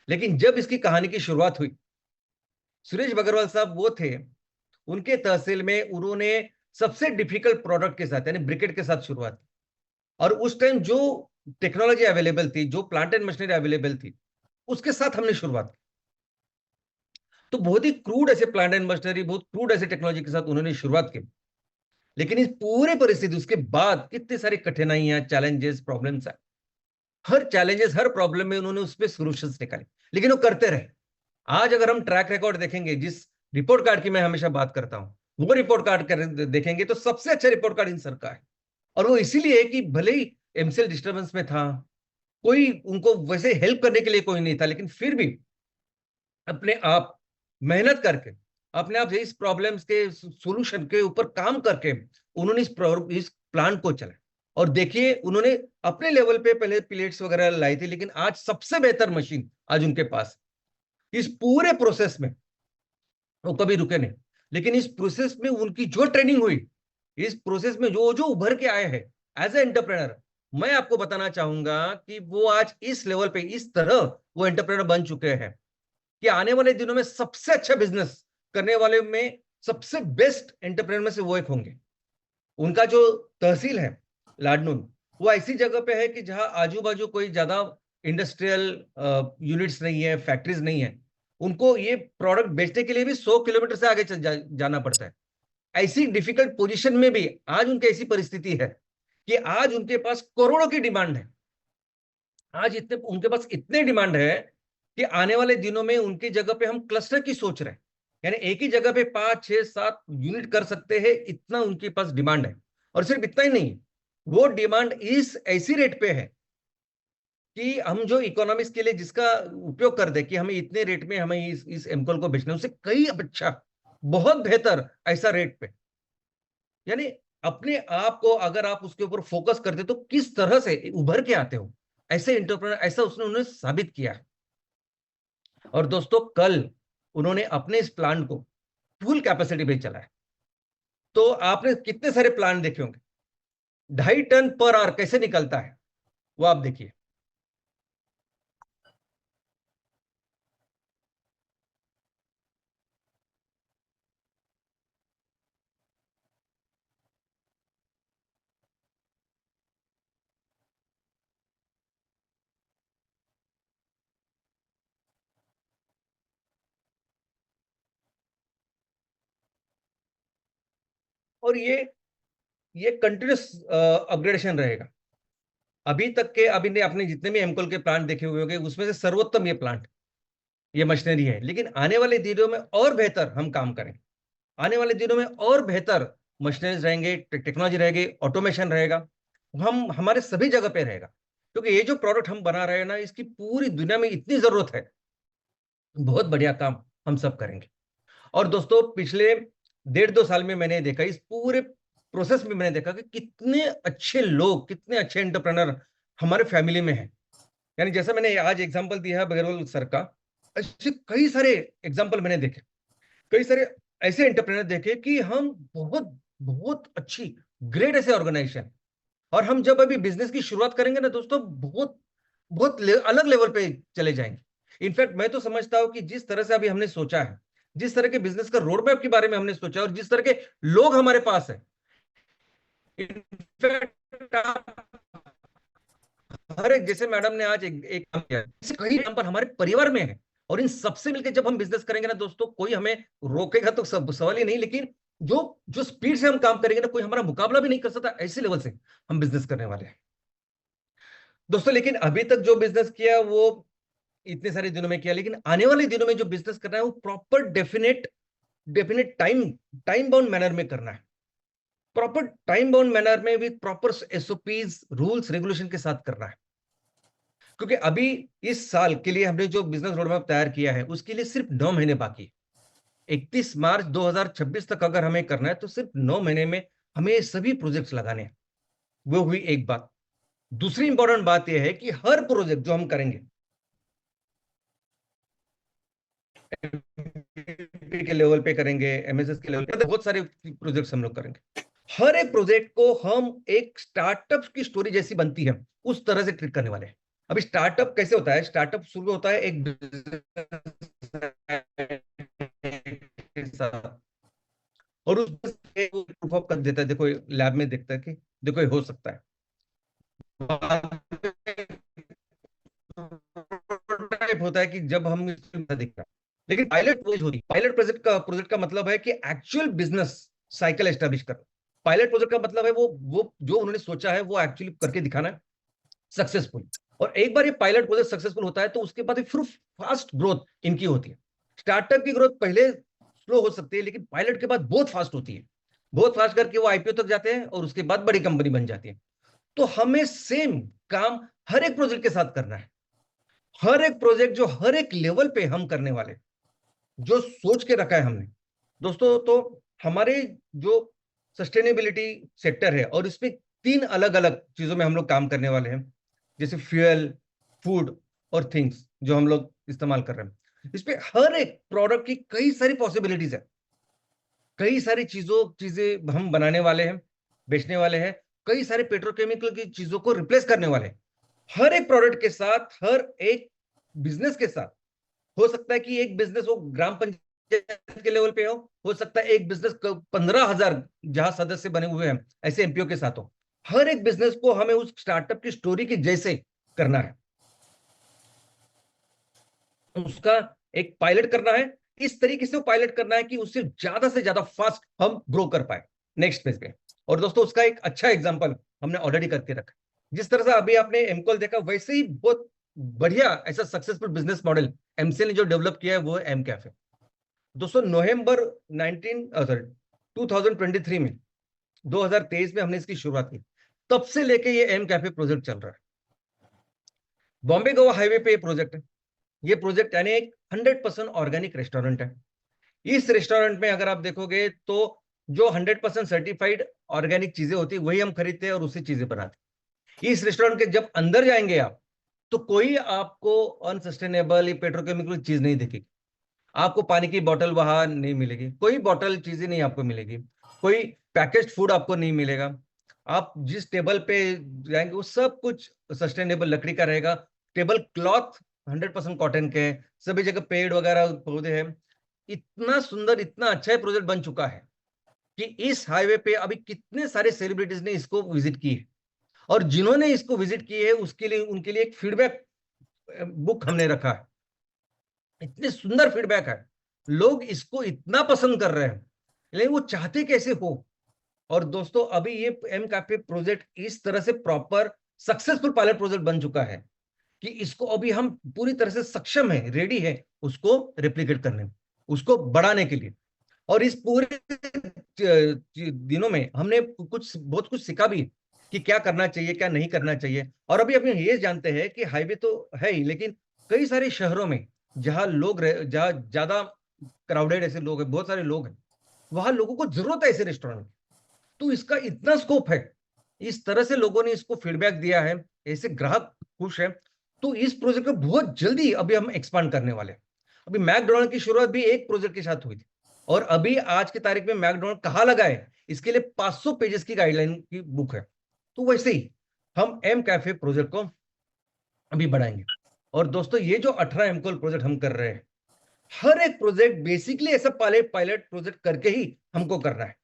लेकिन जब इसकी कहानी की शुरुआत हुई, सुरेश बगरवाल साहब वो थे, उनके तहसील में उन्होंने सबसे डिफिकल्ट प्रोडक्ट के साथ यानी ब्रिकेट के साथ शुरुआत की। और उस टाइम जो टेक्नोलॉजी अवेलेबल थी, जो प्लांट एंड मशीनरी अवेलेबल थी, उसके साथ हमने शुरुआत की। तो बहुत ही क्रूड ऐसे प्लांट एंड मशीनरी, बहुत क्रूड ऐसे टेक्नोलॉजी के साथ उन्होंने शुरुआत की। लेकिन इस पूरे परिस्थिति, उसके बाद कितनी सारी कठिनाइयां, चैलेंजेस, प्रॉब्लम्स आए। हर चैलेंजेस, हर प्रॉब्लम में उन्होंने उस पर सोल्यूशंस निकाले, लेकिन वो करते रहे। आज अगर हम ट्रैक रिकॉर्ड देखेंगे, जिस रिपोर्ट कार्ड की मैं हमेशा बात करता हूं, वो रिपोर्ट कार्ड देखेंगे तो सबसे अच्छा रिपोर्ट कार्ड इन सर का है। और वो इसीलिए कि भले ही एमसीएल डिस्टर्बेंस में था, कोई उनको वैसे हेल्प करने के लिए कोई नहीं था, लेकिन फिर भी अपने आप मेहनत करके, अपने आप इस प्रॉब्लम्स के सॉल्यूशन के ऊपर काम करके उन्होंने इस प्लांट को चलाया। और देखिए, उन्होंने अपने लेवल पे पहले पिलेट्स वगैरह लाई थी, लेकिन आज सबसे बेहतर मशीन आज उनके पास। इस पूरे प्रोसेस में वो कभी रुके नहीं। लेकिन इस प्रोसेस में उनकी जो ट्रेनिंग हुई, इस प्रोसेस में जो जो उभर के आए हैं एज ए एंटरप्रेनर, मैं आपको बताना चाहूंगा कि वो आज इस लेवल पे, इस तरह वो एंटरप्रेनर बन चुके हैं कि आने वाले दिनों में सबसे अच्छा बिजनेस करने वाले में सबसे बेस्ट एंटरप्रेनर में से वो एक होंगे। उनका जो तहसील है लाडनून, वो ऐसी जगह पे है कि जहां आजू बाजू कोई ज्यादा इंडस्ट्रियल यूनिट्स नहीं है, फैक्ट्रीज नहीं है। उनको ये प्रोडक्ट बेचने के लिए भी 100 किलोमीटर से आगे जाना पड़ता है। ऐसी डिफिकल्ट पोजीशन में भी आज उनकी ऐसी परिस्थिति है कि आज उनके पास करोड़ों की डिमांड है। आज उनके पास इतने डिमांड है कि आने वाले दिनों में उनकी जगह पे हम क्लस्टर की सोच रहे हैं। यानी एक ही जगह पे 5, 6, 7 यूनिट कर सकते हैं, इतना उनके पास डिमांड है। और सिर्फ इतना ही नहीं, वो डिमांड इस ऐसी रेट पे है कि हम जो इकोनॉमिक्स के लिए जिसका उपयोग कर दे कि हमें इतने रेट में हमें इस एमकॉल को बेचना है, उससे कई अच्छा, बहुत बेहतर ऐसा रेट पे। यानी अपने आप को अगर आप उसके ऊपर फोकस करते तो किस तरह से उभर के आते हो, ऐसे एंटरप्रेन्योर, ऐसा उसने उन्होंने साबित किया है। और दोस्तों कल उन्होंने अपने इस प्लांट को फुल कैपेसिटी पे चलाया। तो आपने कितने सारे प्लांट देखे होंगे, 2.5 टन पर आवर कैसे निकलता है वो आप देखिए। और ये कंटिन्यूस अपग्रेडेशन रहेगा। अभी तक के अभी ने आपने जितने भी एमकॉल के प्लांट देखे हुए होंगे उसमें से सर्वोत्तम ये प्लांट, ये मशीनरी है। लेकिन आने वाले दिनों में और बेहतर हम काम करें, आने वाले दिनों में और बेहतर मशीनरीज रहेंगे, टेक्नोलॉजी रहेगी, ऑटोमेशन रहेगा, हम हमारे सभी जगह पे रहेगा। क्योंकि ये जो प्रोडक्ट हम बना रहे हैं ना, इसकी पूरी दुनिया में इतनी जरूरत है, बहुत बढ़िया काम हम सब करेंगे। और दोस्तों पिछले 1.5-2 साल में मैंने देखा, इस पूरे प्रोसेस में मैंने देखा कि कितने अच्छे लोग, कितने अच्छे एंटरप्रेनर हमारे फैमिली में हैं। यानी जैसा मैंने आज एग्जांपल दिया है बगैरवाल सर का, ऐसे कई सारे एग्जांपल मैंने देखे, कई सारे ऐसे एंटरप्रेनर देखे कि हम बहुत बहुत अच्छी ग्रेट ऐसे ऑर्गेनाइजेशन, और हम जब अभी बिजनेस की शुरुआत करेंगे ना दोस्तों, बहुत बहुत अलग लेवल पे चले जाएंगे। इनफैक्ट मैं तो समझता हूं कि जिस तरह से अभी हमने सोचा है, जिस तरह के बिजनेस का रोड मैप के बारे में हमने सोचा और जिस तरह के लोग हमारे पास है, इनफैक्ट हर एक, जैसे मैडम ने आज एक काम किया, कई काम पर हमारे परिवार में है। और इन सबसे मिलकर जब हम बिजनेस करेंगे ना दोस्तों, कोई हमें रोकेगा तो सब सवाल ही नहीं, लेकिन जो जो स्पीड से हम काम करेंगे ना, कोई हमारा मुकाबला भी नहीं कर सकता, ऐसे लेवल से हम बिजनेस करने वाले हैं दोस्तों। लेकिन अभी तक जो बिजनेस किया वो इतने सारे दिनों में किया, लेकिन आने वाले दिनों में जो बिजनेस करना है वो proper definite definite time bound manner में करना है, प्रॉपर टाइम बाउंड मैनर में with proper SOPs, rules regulation के साथ करना है। क्योंकि अभी इस साल के लिए हमने जो बिजनेस रोडमैप तैयार किया है उसके लिए सिर्फ 9 महीने बाकी। 31 मार्च 2026 तक अगर हमें करना है तो सिर्फ 9 महीने में हमें सभी प्रोजेक्ट्स लगाने हैं। वो हुई एक बात। दूसरी इंपॉर्टेंट बात यह है कि हर प्रोजेक्ट जो हम करेंगे के लेवल पे करेंगे, एमएसएस के लेवल पे बहुत सारे प्रोजेक्ट्स हम लोग करेंगे। हर एक प्रोजेक्ट को हम एक स्टार्टअप की स्टोरी जैसी बनती है उस तरह से ट्रीट करने वाले हैं। अभी स्टार्टअप कैसे होता है, स्टार्टअप शुरू होता है एक और उस प्रूफ ऑफ कर देता है, देखो लैब में देखता है कि देखो ये हो सकता है, होता है कि जब हम दिखता है। लेकिन पायलट प्रोजेक्ट होती है, पायलट प्रोजेक्ट का मतलब है कि एक्चुअल बिजनेस साइकिल एस्टेब्लिश करना। पायलट प्रोजेक्ट का मतलब है वो जो उन्होंने सोचा है वो एक्चुअली करके दिखाना है सक्सेसफुल। और एक बार ये पायलट प्रोजेक्ट सक्सेसफुल होता है तो उसके बाद फिर फास्ट ग्रोथ इनकी होती है। स्टार्टअप की ग्रोथ पहले स्लो हो सकती है, लेकिन पायलट के बाद बहुत फास्ट होती है, बहुत फास्ट करके वो आईपीओ तक जाते हैं और उसके बाद बड़ी कंपनी बन जाती है। तो हमें सेम काम हर एक प्रोजेक्ट के साथ करना है। हर एक प्रोजेक्ट जो हर एक लेवल पे हम करने वाले, जो सोच के रखा है हमने दोस्तों, तो हमारे जो सस्टेनेबिलिटी सेक्टर है और इसमें 3 अलग अलग चीजों में हम लोग काम करने वाले हैं, जैसे फ्यूल, फूड और थिंग्स जो हम लोग इस्तेमाल कर रहे हैं। इस पे हर एक प्रोडक्ट की कई सारी पॉसिबिलिटीज है, कई सारी चीजें हम बनाने वाले हैं, बेचने वाले हैं, कई सारे पेट्रोकेमिकल की चीजों को रिप्लेस करने वाले हैं। हर एक प्रोडक्ट के साथ, हर एक बिजनेस के साथ, हो सकता है कि एक बिजनेस वो ग्राम पंचायत के लेवल पे हो सकता है एक बिजनेस 15,000 जहां सदस्य बने हुए हैं ऐसे एमपीओ के साथ हो। हर एक बिजनेस को हमें उस स्टार्टअप की स्टोरी के जैसे करना है, उसका एक पायलट करना है, इस तरीके से वो पायलट करना है कि उससे ज्यादा फास्ट हम ग्रो कर पाए नेक्स्ट फेज पे। और दोस्तों उसका एक अच्छा एग्जांपल हमने ऑलरेडी करके रखा। जिस तरह से अभी आपने एमकॉल देखा, वैसे ही बहुत बढ़िया ऐसा सक्सेसफुल बिजनेस मॉडल एमसीएल ने जो डेवलप किया है वो एम कैफे। दोस्तों नवंबर 2023 में 2023 में हमने इसकी शुरुआत की, तब से लेके ये एम कैफे प्रोजेक्ट चल रहा है। बॉम्बे गोवा हाईवे पे ये प्रोजेक्ट है। ये प्रोजेक्ट यानी एक 100% ऑर्गेनिक रेस्टोरेंट है। इस रेस्टोरेंट में अगर आप देखोगे तो जो 100% सर्टिफाइड ऑर्गेनिक चीजें होती है वही हम खरीदते हैं और उसी चीजें बनाते हैं। इस रेस्टोरेंट के जब अंदर जाएंगे आप, तो कोई आपको अनसस्टेनेबल पेट्रोकेमिकल चीज नहीं दिखेगी। आपको पानी की बोतल वहां नहीं मिलेगी, कोई बोतल चीजें नहीं आपको मिलेगी, कोई पैकेज्ड फूड आपको नहीं मिलेगा। आप जिस टेबल पे जाएंगे वो सब कुछ सस्टेनेबल लकड़ी का रहेगा। टेबल क्लॉथ 100% कॉटन के हैं, सभी जगह पेड़ वगैरह पौधे हैं। इतना सुंदर, इतना अच्छा प्रोजेक्ट बन चुका है कि इस हाईवे पे अभी कितने सारे सेलिब्रिटीज ने इसको विजिट की है, और जिन्होंने इसको विजिट की है उसके लिए, उनके लिए एक फीडबैक बुक हमने रखा है। इतने सुंदर फीडबैक है, लोग इसको इतना पसंद कर रहे हैं, लेकिन वो चाहते कैसे हो। और दोस्तों अभी ये एम कैफे प्रोजेक्ट इस तरह से प्रॉपर सक्सेसफुल पायलट प्रोजेक्ट बन चुका है कि इसको अभी हम पूरी तरह से सक्षम है, रेडी है उसको रेप्लिकेट करने में, उसको बढ़ाने के लिए। और इस पूरे दिनों में हमने बहुत कुछ सीखा भी कि क्या करना चाहिए, क्या नहीं करना चाहिए। और अभी अभी ये जानते हैं कि हाईवे तो है ही, लेकिन कई सारे शहरों में जहां जहां ज्यादा क्राउडेड ऐसे लोग हैं, बहुत सारे लोग हैं, वहां लोगों को जरूरत है ऐसे रेस्टोरेंट। तो इसका इतना स्कोप है, इस तरह से लोगों ने इसको फीडबैक दिया है, ऐसे ग्राहक खुश है। तो इस प्रोजेक्ट को बहुत जल्दी अभी हम एक्सपांड करने वाले हैं। अभी मैकडोनल्ड की शुरुआत भी एक प्रोजेक्ट के साथ हुई थी, और अभी आज की तारीख में मैकडोनल्ड कहाँ लगा है, इसके लिए 500 पेजेस की गाइडलाइन की बुक है। तो वैसे ही हम एम कैफे प्रोजेक्ट को अभी बढ़ाएंगे। और दोस्तों ये जो 18 एमकोल प्रोजेक्ट हम कर रहे हैं, हर एक प्रोजेक्ट बेसिकली ऐसा पायलट प्रोजेक्ट करके ही हमको करना है।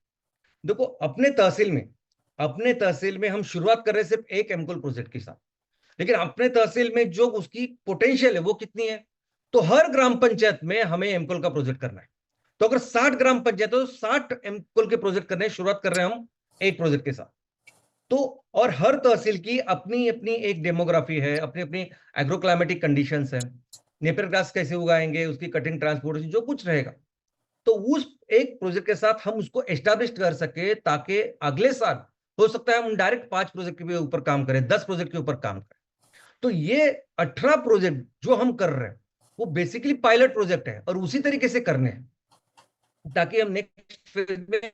देखो अपने तहसील में हम शुरुआत कर रहे हैं सिर्फ एक एमकोल प्रोजेक्ट के साथ, लेकिन अपने तहसील में जो उसकी पोटेंशियल है वो कितनी है, तो हर ग्राम पंचायत में हमें एमकोल का प्रोजेक्ट करना है। तो अगर 60 ग्राम पंचायत है तो 60 एमकोल के प्रोजेक्ट करने शुरुआत कर रहे हैं हम एक प्रोजेक्ट के साथ। तो और हर तहसील की अपनी अपनी एक डेमोग्राफी है, अपनी अपनी एग्रोक्लाइमेटिक कंडीशंस है, नेपियर ग्रास कैसे उगाएंगे, उसकी कटिंग, ट्रांसपोर्टेशन जो कुछ रहेगा, तो उस एक प्रोजेक्ट के साथ हम उसको एस्टैब्लिश कर सके, ताकि अगले साल हो सकता है हम डायरेक्ट 5 प्रोजेक्ट के ऊपर काम करें, 10 प्रोजेक्ट के ऊपर काम करें। तो ये 18 प्रोजेक्ट जो हम कर रहे हैं वो बेसिकली पायलट प्रोजेक्ट है, और उसी तरीके से करने हैं ताकि हम नेक्स्ट फेज में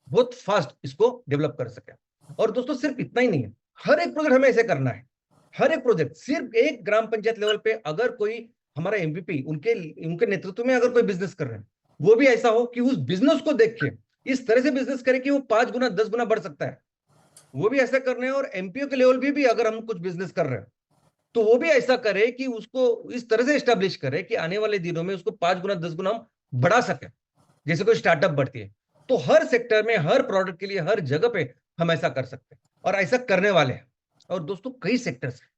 बहुत फास्ट इसको डेवलप कर सके। और दोस्तों सिर्फ इतना ही नहीं है, हर एक प्रोजेक्ट हमें ऐसे करना है। हर एक प्रोजेक्ट सिर्फ एक ग्राम पंचायत लेवल पे अगर कोई हमारा एमपीपी उनके नेतृत्व में अगर कोई बिजनेस कर रहे हैं, वो भी ऐसा हो कि उस बिजनेस को देख के इस तरह से बिजनेस करे कि वो 5 गुना 10 गुना बढ़ सकता है, वो भी ऐसा करना है। और एमपीओ के लेवल भी अगर हम कुछ बिजनेस कर रहे हैं तो वो भी ऐसा करे कि उसको इस तरह से एस्टेब्लिश करे कि आने वाले दिनों में उसको 5 गुना 10 गुना हम बढ़ा सके, जैसे कोई स्टार्टअप बढ़ती है। तो हर सेक्टर में, हर प्रोडक्ट के लिए, हर जगह पे हम ऐसा कर सकते हैं, और ऐसा करने वाले हैं। और दोस्तों कई सेक्टर्स हैं,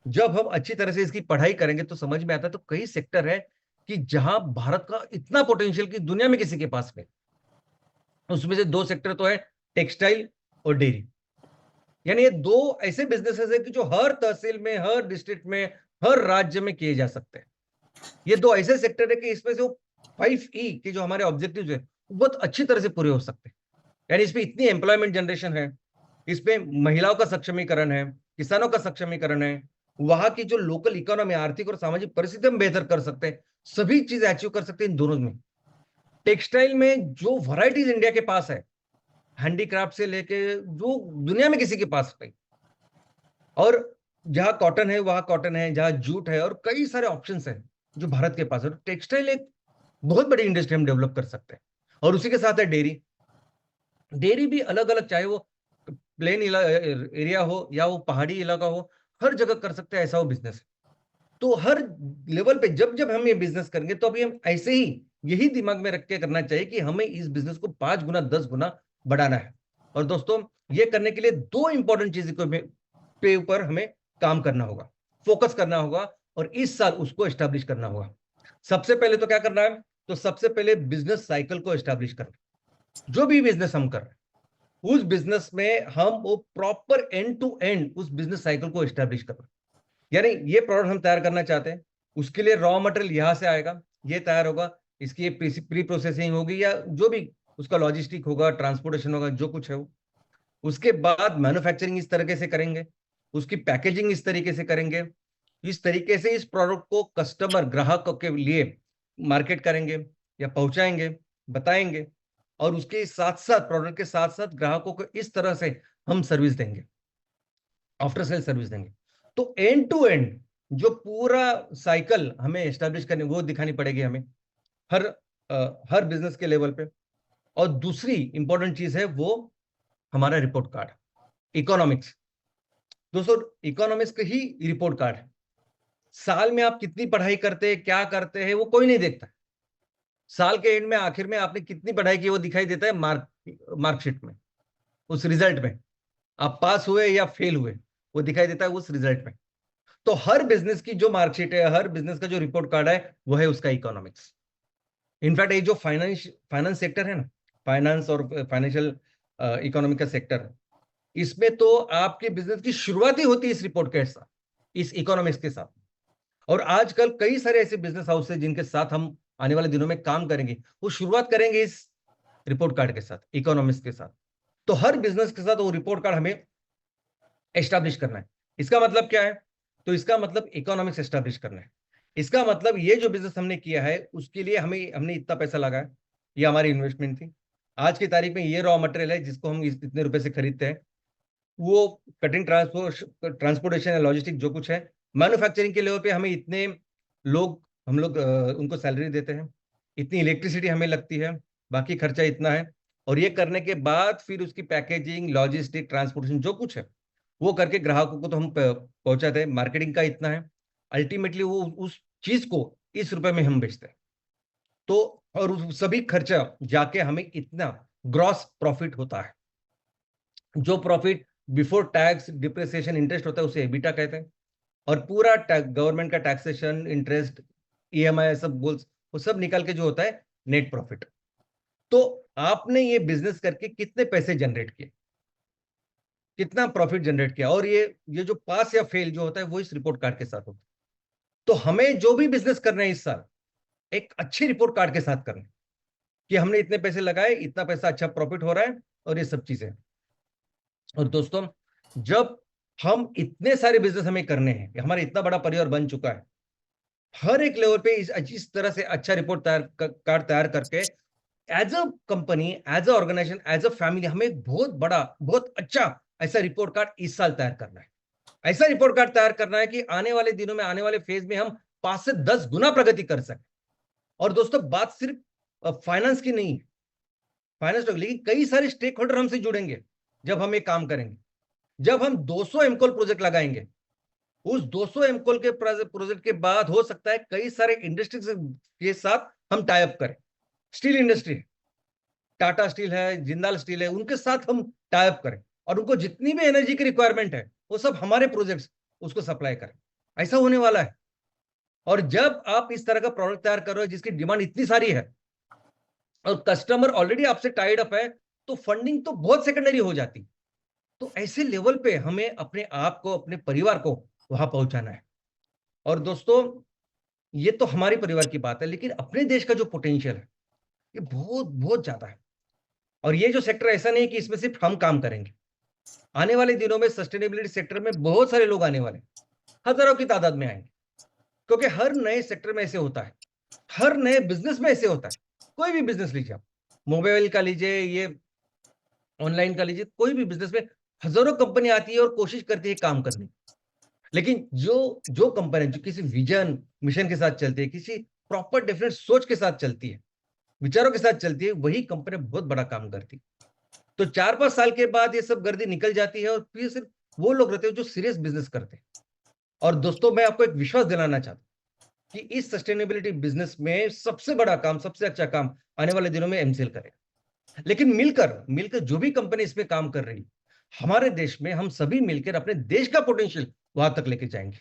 जब हम अच्छी तरह से इसकी पढ़ाई करेंगे तो समझ में आता है, तो कई सेक्टर है कि जहां भारत का इतना पोटेंशियल कि दुनिया में किसी के पास नहीं। उसमें से 2 सेक्टर तो है, टेक्सटाइल और डेयरी। यानी ये 2 ऐसे बिजनेसेस है कि जो हर तहसील में, हर डिस्ट्रिक्ट में, हर राज्य में किए जा सकते हैं। ये 2 ऐसे सेक्टर है कि इसमें से 5E के जो हमारे ऑब्जेक्टिव्स है बहुत अच्छी तरह से पूरे हो सकते हैं। यानी इसमें इतनी एम्प्लॉयमेंट जनरेशन है, इसमें महिलाओं का सक्षमीकरण है, किसानों का सक्षमीकरण है, वहां की जो लोकल इकोनॉमी, आर्थिक और सामाजिक परिस्थिति हम बेहतर कर सकते हैं, सभी चीजें अचीव कर सकते हैं इन दोनों में। टेक्सटाइल में जो वैरायटीज इंडिया के पास है, हैंडीक्राफ्ट से लेके जो दुनिया में किसी के पास नहीं, और जहां कॉटन है वहां कॉटन है, जहां जूट है, और कई सारे ऑप्शंस हैं जो भारत के पास है। तो टेक्सटाइल एक बहुत बड़ी इंडस्ट्री हम डेवलप कर सकते हैं। और उसी के साथ है डेयरी। डेयरी भी अलग अलग, चाहे वो प्लेन एरिया हो या वो पहाड़ी इलाका हो, हर जगह कर सकते हैं ऐसा वो बिजनेस है। तो हर लेवल पे जब जब हम ये बिजनेस करेंगे तो अभी हम ऐसे ही यही दिमाग में रख के करना चाहिए कि हमें इस बिजनेस को 5 गुना 10 गुना बढ़ाना है। और दोस्तों ये करने के लिए 2 इंपॉर्टेंट चीजों के ऊपर हमें काम करना होगा, फोकस करना होगा, और इस साल उसको एस्टैब्लिश करना होगा। सबसे पहले तो क्या करना है, तो सबसे पहले बिजनेस साइकिल को एस्टैब्लिश करना। जो भी बिजनेस हम कर रहे हैं उस बिजनेस में हम वो प्रॉपर एंड टू एंड उस बिजनेस साइकिल को एस्टैब्लिश करना। यानी ये प्रोडक्ट हम तैयार करना चाहते हैं, उसके लिए रॉ मटेरियल यहां से आएगा, ये तैयार होगा, इसकी ये प्री प्रोसेसिंग होगी या जो भी उसका लॉजिस्टिक होगा, ट्रांसपोर्टेशन होगा, जो कुछ है वो। उसके बाद मैन्युफैक्चरिंग इस तरीके से करेंगे, उसकी पैकेजिंग इस तरीके से करेंगे, इस तरीके से इस प्रोडक्ट को कस्टमर ग्राहक के लिए मार्केट करेंगे या पहुंचाएंगे, बताएंगे, और उसके साथ साथ प्रोडक्ट के साथ साथ ग्राहकों को इस तरह से हम सर्विस देंगे, आफ्टर सेल सर्विस देंगे। तो एंड टू एंड जो पूरा साइकिल हमें एस्टेब्लिश करनी, वो दिखानी पड़ेगी हमें हर बिजनेस के लेवल पे। और दूसरी इंपॉर्टेंट चीज है वो हमारा रिपोर्ट कार्ड, इकोनॉमिक्स। दोस्तों, इकोनॉमिक्स का ही रिपोर्ट कार्ड है। साल में आप कितनी पढ़ाई करते हैं, क्या करते हैं, वो कोई नहीं देखता। साल के एंड में, आखिर में आपने कितनी पढ़ाई की वो दिखाई देता है मार्कशीट में, उस रिजल्ट में। आप पास हुए या फेल हुए वो दिखाई देता है उस रिजल्ट में। तो हर बिजनेस की जो मार्कशीट है, हर बिजनेस का जो रिपोर्ट कार्ड है, वो है उसका इकोनॉमिक्स। इनफैक्ट ये जो फाइनेंस सेक्टर है ना, फाइनेंस और फाइनेंशियल इकोनॉमिक का सेक्टर, इसमें तो आपके बिजनेस की शुरुआत ही होती है इस रिपोर्ट के साथ, इस इकोनॉमिक्स के साथ। और आजकल कई सारे ऐसे बिजनेस हाउस है जिनके साथ हम आने वाले दिनों में काम करेंगे, वो शुरुआत करेंगे इस रिपोर्ट कार्ड के साथ, इकोनॉमिक्स के साथ। तो हर बिजनेस के साथ वो रिपोर्ट कार्ड हमें एस्टैब्लिश करना है। इसका मतलब क्या है? तो इसका मतलब इकोनॉमिक्स एस्टैब्लिश करना है। इसका मतलब ये जो बिजनेस हमने किया है उसके लिए हमने इतना पैसा लगाया, ये हमारी इन्वेस्टमेंट थी। आज की तारीख में ये रॉ मटेरियल है जिसको हम इतने रुपए से खरीदते हैं, वो कटिंग ट्रांसपोर्टेशन या लॉजिस्टिक जो कुछ है, मैन्युफैक्चरिंग के लेवल पे हमें इतने हम लोग उनको सैलरी देते हैं, इतनी इलेक्ट्रिसिटी हमें लगती है, बाकी खर्चा इतना है। और ये करने के बाद फिर उसकी पैकेजिंग, लॉजिस्टिक, ट्रांसपोर्टेशन जो कुछ है वो करके ग्राहकों को तो हम पहुंचाते हैं, मार्केटिंग का इतना है। अल्टीमेटली वो उस चीज को इस रुपए में हम बेचते हैं। तो और उस सभी खर्चा जाके हमें इतना ग्रॉस प्रॉफिट होता है। जो profit before tax, depreciation, interest होता है उसे एबिटा कहते हैं। और पूरा गवर्नमेंट का टैक्सेशन, इंटरेस्ट, ईएमआई सब बोल्स, वो सब निकाल के जो होता है नेट प्रॉफिट। तो आपने ये बिजनेस करके कितने पैसे जनरेट किए, कितना प्रॉफिट जनरेट किया, और ये जो पास या फेल जो होता है वो इस रिपोर्ट कार्ड के साथ होता है। तो हमें जो भी बिजनेस करना है इस साल, एक अच्छी रिपोर्ट कार्ड के साथ करना है कि हमने इतने पैसे लगाए, इतना पैसा अच्छा प्रॉफिट हो रहा है, और ये सब चीजें। और दोस्तों, जब हम इतने सारे बिजनेस हमें करने हैं, हमारा इतना बड़ा परिवार बन चुका है, हर एक लेवल पे इस तरह से अच्छा रिपोर्ट कार्ड तैयार करके as a company, as a organisation, as a family, हमें एक बहुत बड़ा, बहुत अच्छा ऐसा रिपोर्ट कार्ड इस साल तैयार करना है। ऐसा रिपोर्ट कार्ड तैयार करना है कि आने वाले दिनों में, आने वाले फेज में हम 5 से 10 गुना प्रगति कर सकें। और दोस्तों, बात सिर्फ फाइनेंस की नहीं है, फाइनेंस, लेकिन कई सारे स्टेक होल्डर हमसे जुड़ेंगे जब हम ये काम करेंगे। जब हम 200 एमकोल प्रोजेक्ट लगाएंगे, उस 200 एमकोल के प्रोजेक्ट के बाद हो सकता है कई सारे इंडस्ट्री के साथ हम टाई अप करें। स्टील इंडस्ट्री, टाटा स्टील है, जिंदाल स्टील है, उनके साथ हम टाई अप करें और उनको जितनी भी एनर्जी की रिक्वायरमेंट है वो सब हमारे प्रोजेक्ट्स उसको सप्लाई करें। ऐसा होने वाला है। और जब आप इस तरह का प्रोडक्ट तैयार कर रहे हो जिसकी डिमांड इतनी सारी है और कस्टमर ऑलरेडी आपसे टाइड अप है, तो फंडिंग तो बहुत सेकेंडरी हो जाती। तो ऐसे लेवल पे हमें अपने आप को, अपने परिवार को वहां पहुंचाना है। और दोस्तों, ये तो हमारे परिवार की बात है, लेकिन अपने देश का जो पोटेंशियल है ये बहुत बहुत ज्यादा है। और ये जो सेक्टर ऐसा नहीं है कि इसमें सिर्फ हम काम करेंगे। आने वाले दिनों में सस्टेनेबिलिटी सेक्टर में बहुत सारे लोग आने वाले, हजारों की तादाद में आएंगे, क्योंकि हर नए सेक्टर में ऐसे होता है, हर नए बिजनेस में ऐसे होता है। कोई भी बिजनेस लीजिए आप, मोबाइल का लीजिए, ये ऑनलाइन का लीजिए, कोई भी बिजनेस में हजारों कंपनी आती है और कोशिश करती है काम करने की। लेकिन जो कंपनी जो किसी विजन, मिशन के साथ चलती है, किसी प्रॉपर डिफरेंट सोच के साथ चलती है, विचारों के साथ चलती है, वही कंपनी बहुत बड़ा काम करती है। तो 4-5 साल के बाद ये सब गर्दी निकल जाती है और फिर सिर्फ वो लोग रहते हैं जो सीरियस बिजनेस करते हैं। और दोस्तों, मैं आपको एक विश्वास दिलाना चाहता हूं कि इस सस्टेनेबिलिटी बिजनेस में सबसे बड़ा काम, सबसे अच्छा काम आने वाले दिनों में एमसीएल करेगा। लेकिन मिलकर जो भी कंपनी इसमें काम कर रही है, हमारे देश में हम सभी मिलकर अपने देश का पोटेंशियल वहां तक लेके जाएंगे।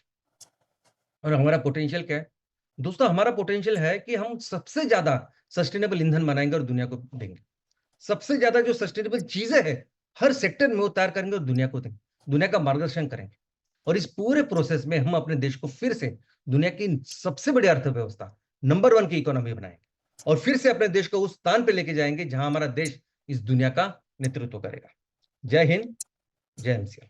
और हमारा पोटेंशियल क्या है दोस्तों? हमारा पोटेंशियल है कि हम सबसे ज्यादा सस्टेनेबल ईंधन बनाएंगे और दुनिया को देंगे। सबसे ज्यादा जो सस्टेनेबल चीजें हैं हर सेक्टर में उतार करेंगे और दुनिया को देंगे, दुनिया का मार्गदर्शन करेंगे। और इस पूरे प्रोसेस में हम अपने देश को फिर से दुनिया की सबसे बड़ी अर्थव्यवस्था, नंबर 1 की इकोनॉमी बनाएंगे। और फिर से अपने देश को उस स्थान पे लेके जाएंगे जहां हमारा देश इस दुनिया का नेतृत्व करेगा। जय हिंद, जय MCL.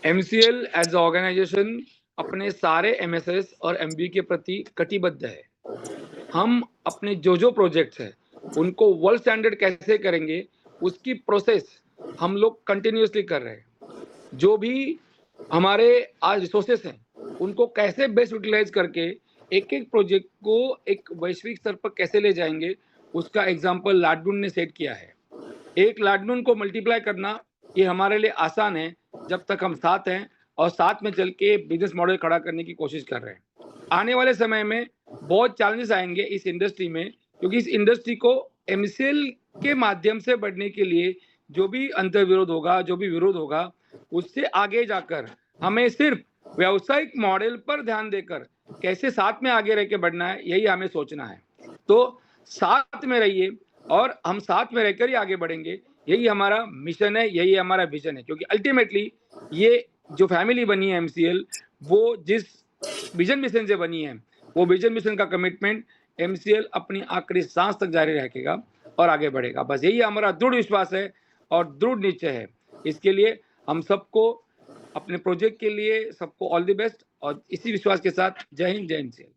MCL as a organisation अपने सारे एमएसएस और एमबी के प्रति कटिबद्ध है। हम अपने जो प्रोजेक्ट्स हैं उनको वर्ल्ड स्टैंडर्ड कैसे करेंगे उसकी प्रोसेस हम लोग कंटिन्यूसली कर रहे हैं। जो भी हमारे आज रिसोर्सेस हैं उनको कैसे बेस्ट यूटिलाइज करके एक एक प्रोजेक्ट को एक वैश्विक स्तर पर कैसे ले जाएंगे उसका एग्जाम्पल लाडनून ने सेट किया है। एक लाडनून को मल्टीप्लाई करना ये हमारे लिए आसान है जब तक हम साथ हैं और साथ में चल के बिजनेस मॉडल खड़ा करने की कोशिश कर रहे हैं। आने वाले समय में बहुत चैलेंजेस आएंगे इस इंडस्ट्री में, क्योंकि इस इंडस्ट्री को एमसीएल के माध्यम से बढ़ने के लिए जो भी अंतर्विरोध होगा, जो भी विरोध होगा, उससे आगे जाकर हमें सिर्फ व्यावसायिक मॉडल पर ध्यान देकर कैसे साथ में आगे रह के बढ़ना है, यही हमें सोचना है। तो साथ में रहिए और हम साथ में रहकर ही आगे बढ़ेंगे। यही हमारा मिशन है, यही हमारा विजन है, क्योंकि अल्टीमेटली ये जो फैमिली बनी है एमसीएल, वो जिस विजन मिशन से बनी है, वो विजन मिशन का कमिटमेंट एमसीएल अपनी आखिरी सांस तक जारी रखेगा और आगे बढ़ेगा। बस यही हमारा दृढ़ विश्वास है और दृढ़ निश्चय है। इसके लिए हम सबको अपने प्रोजेक्ट के लिए सबको ऑल द बेस्ट, और इसी विश्वास के साथ जय हिंद, जय एमसीएल।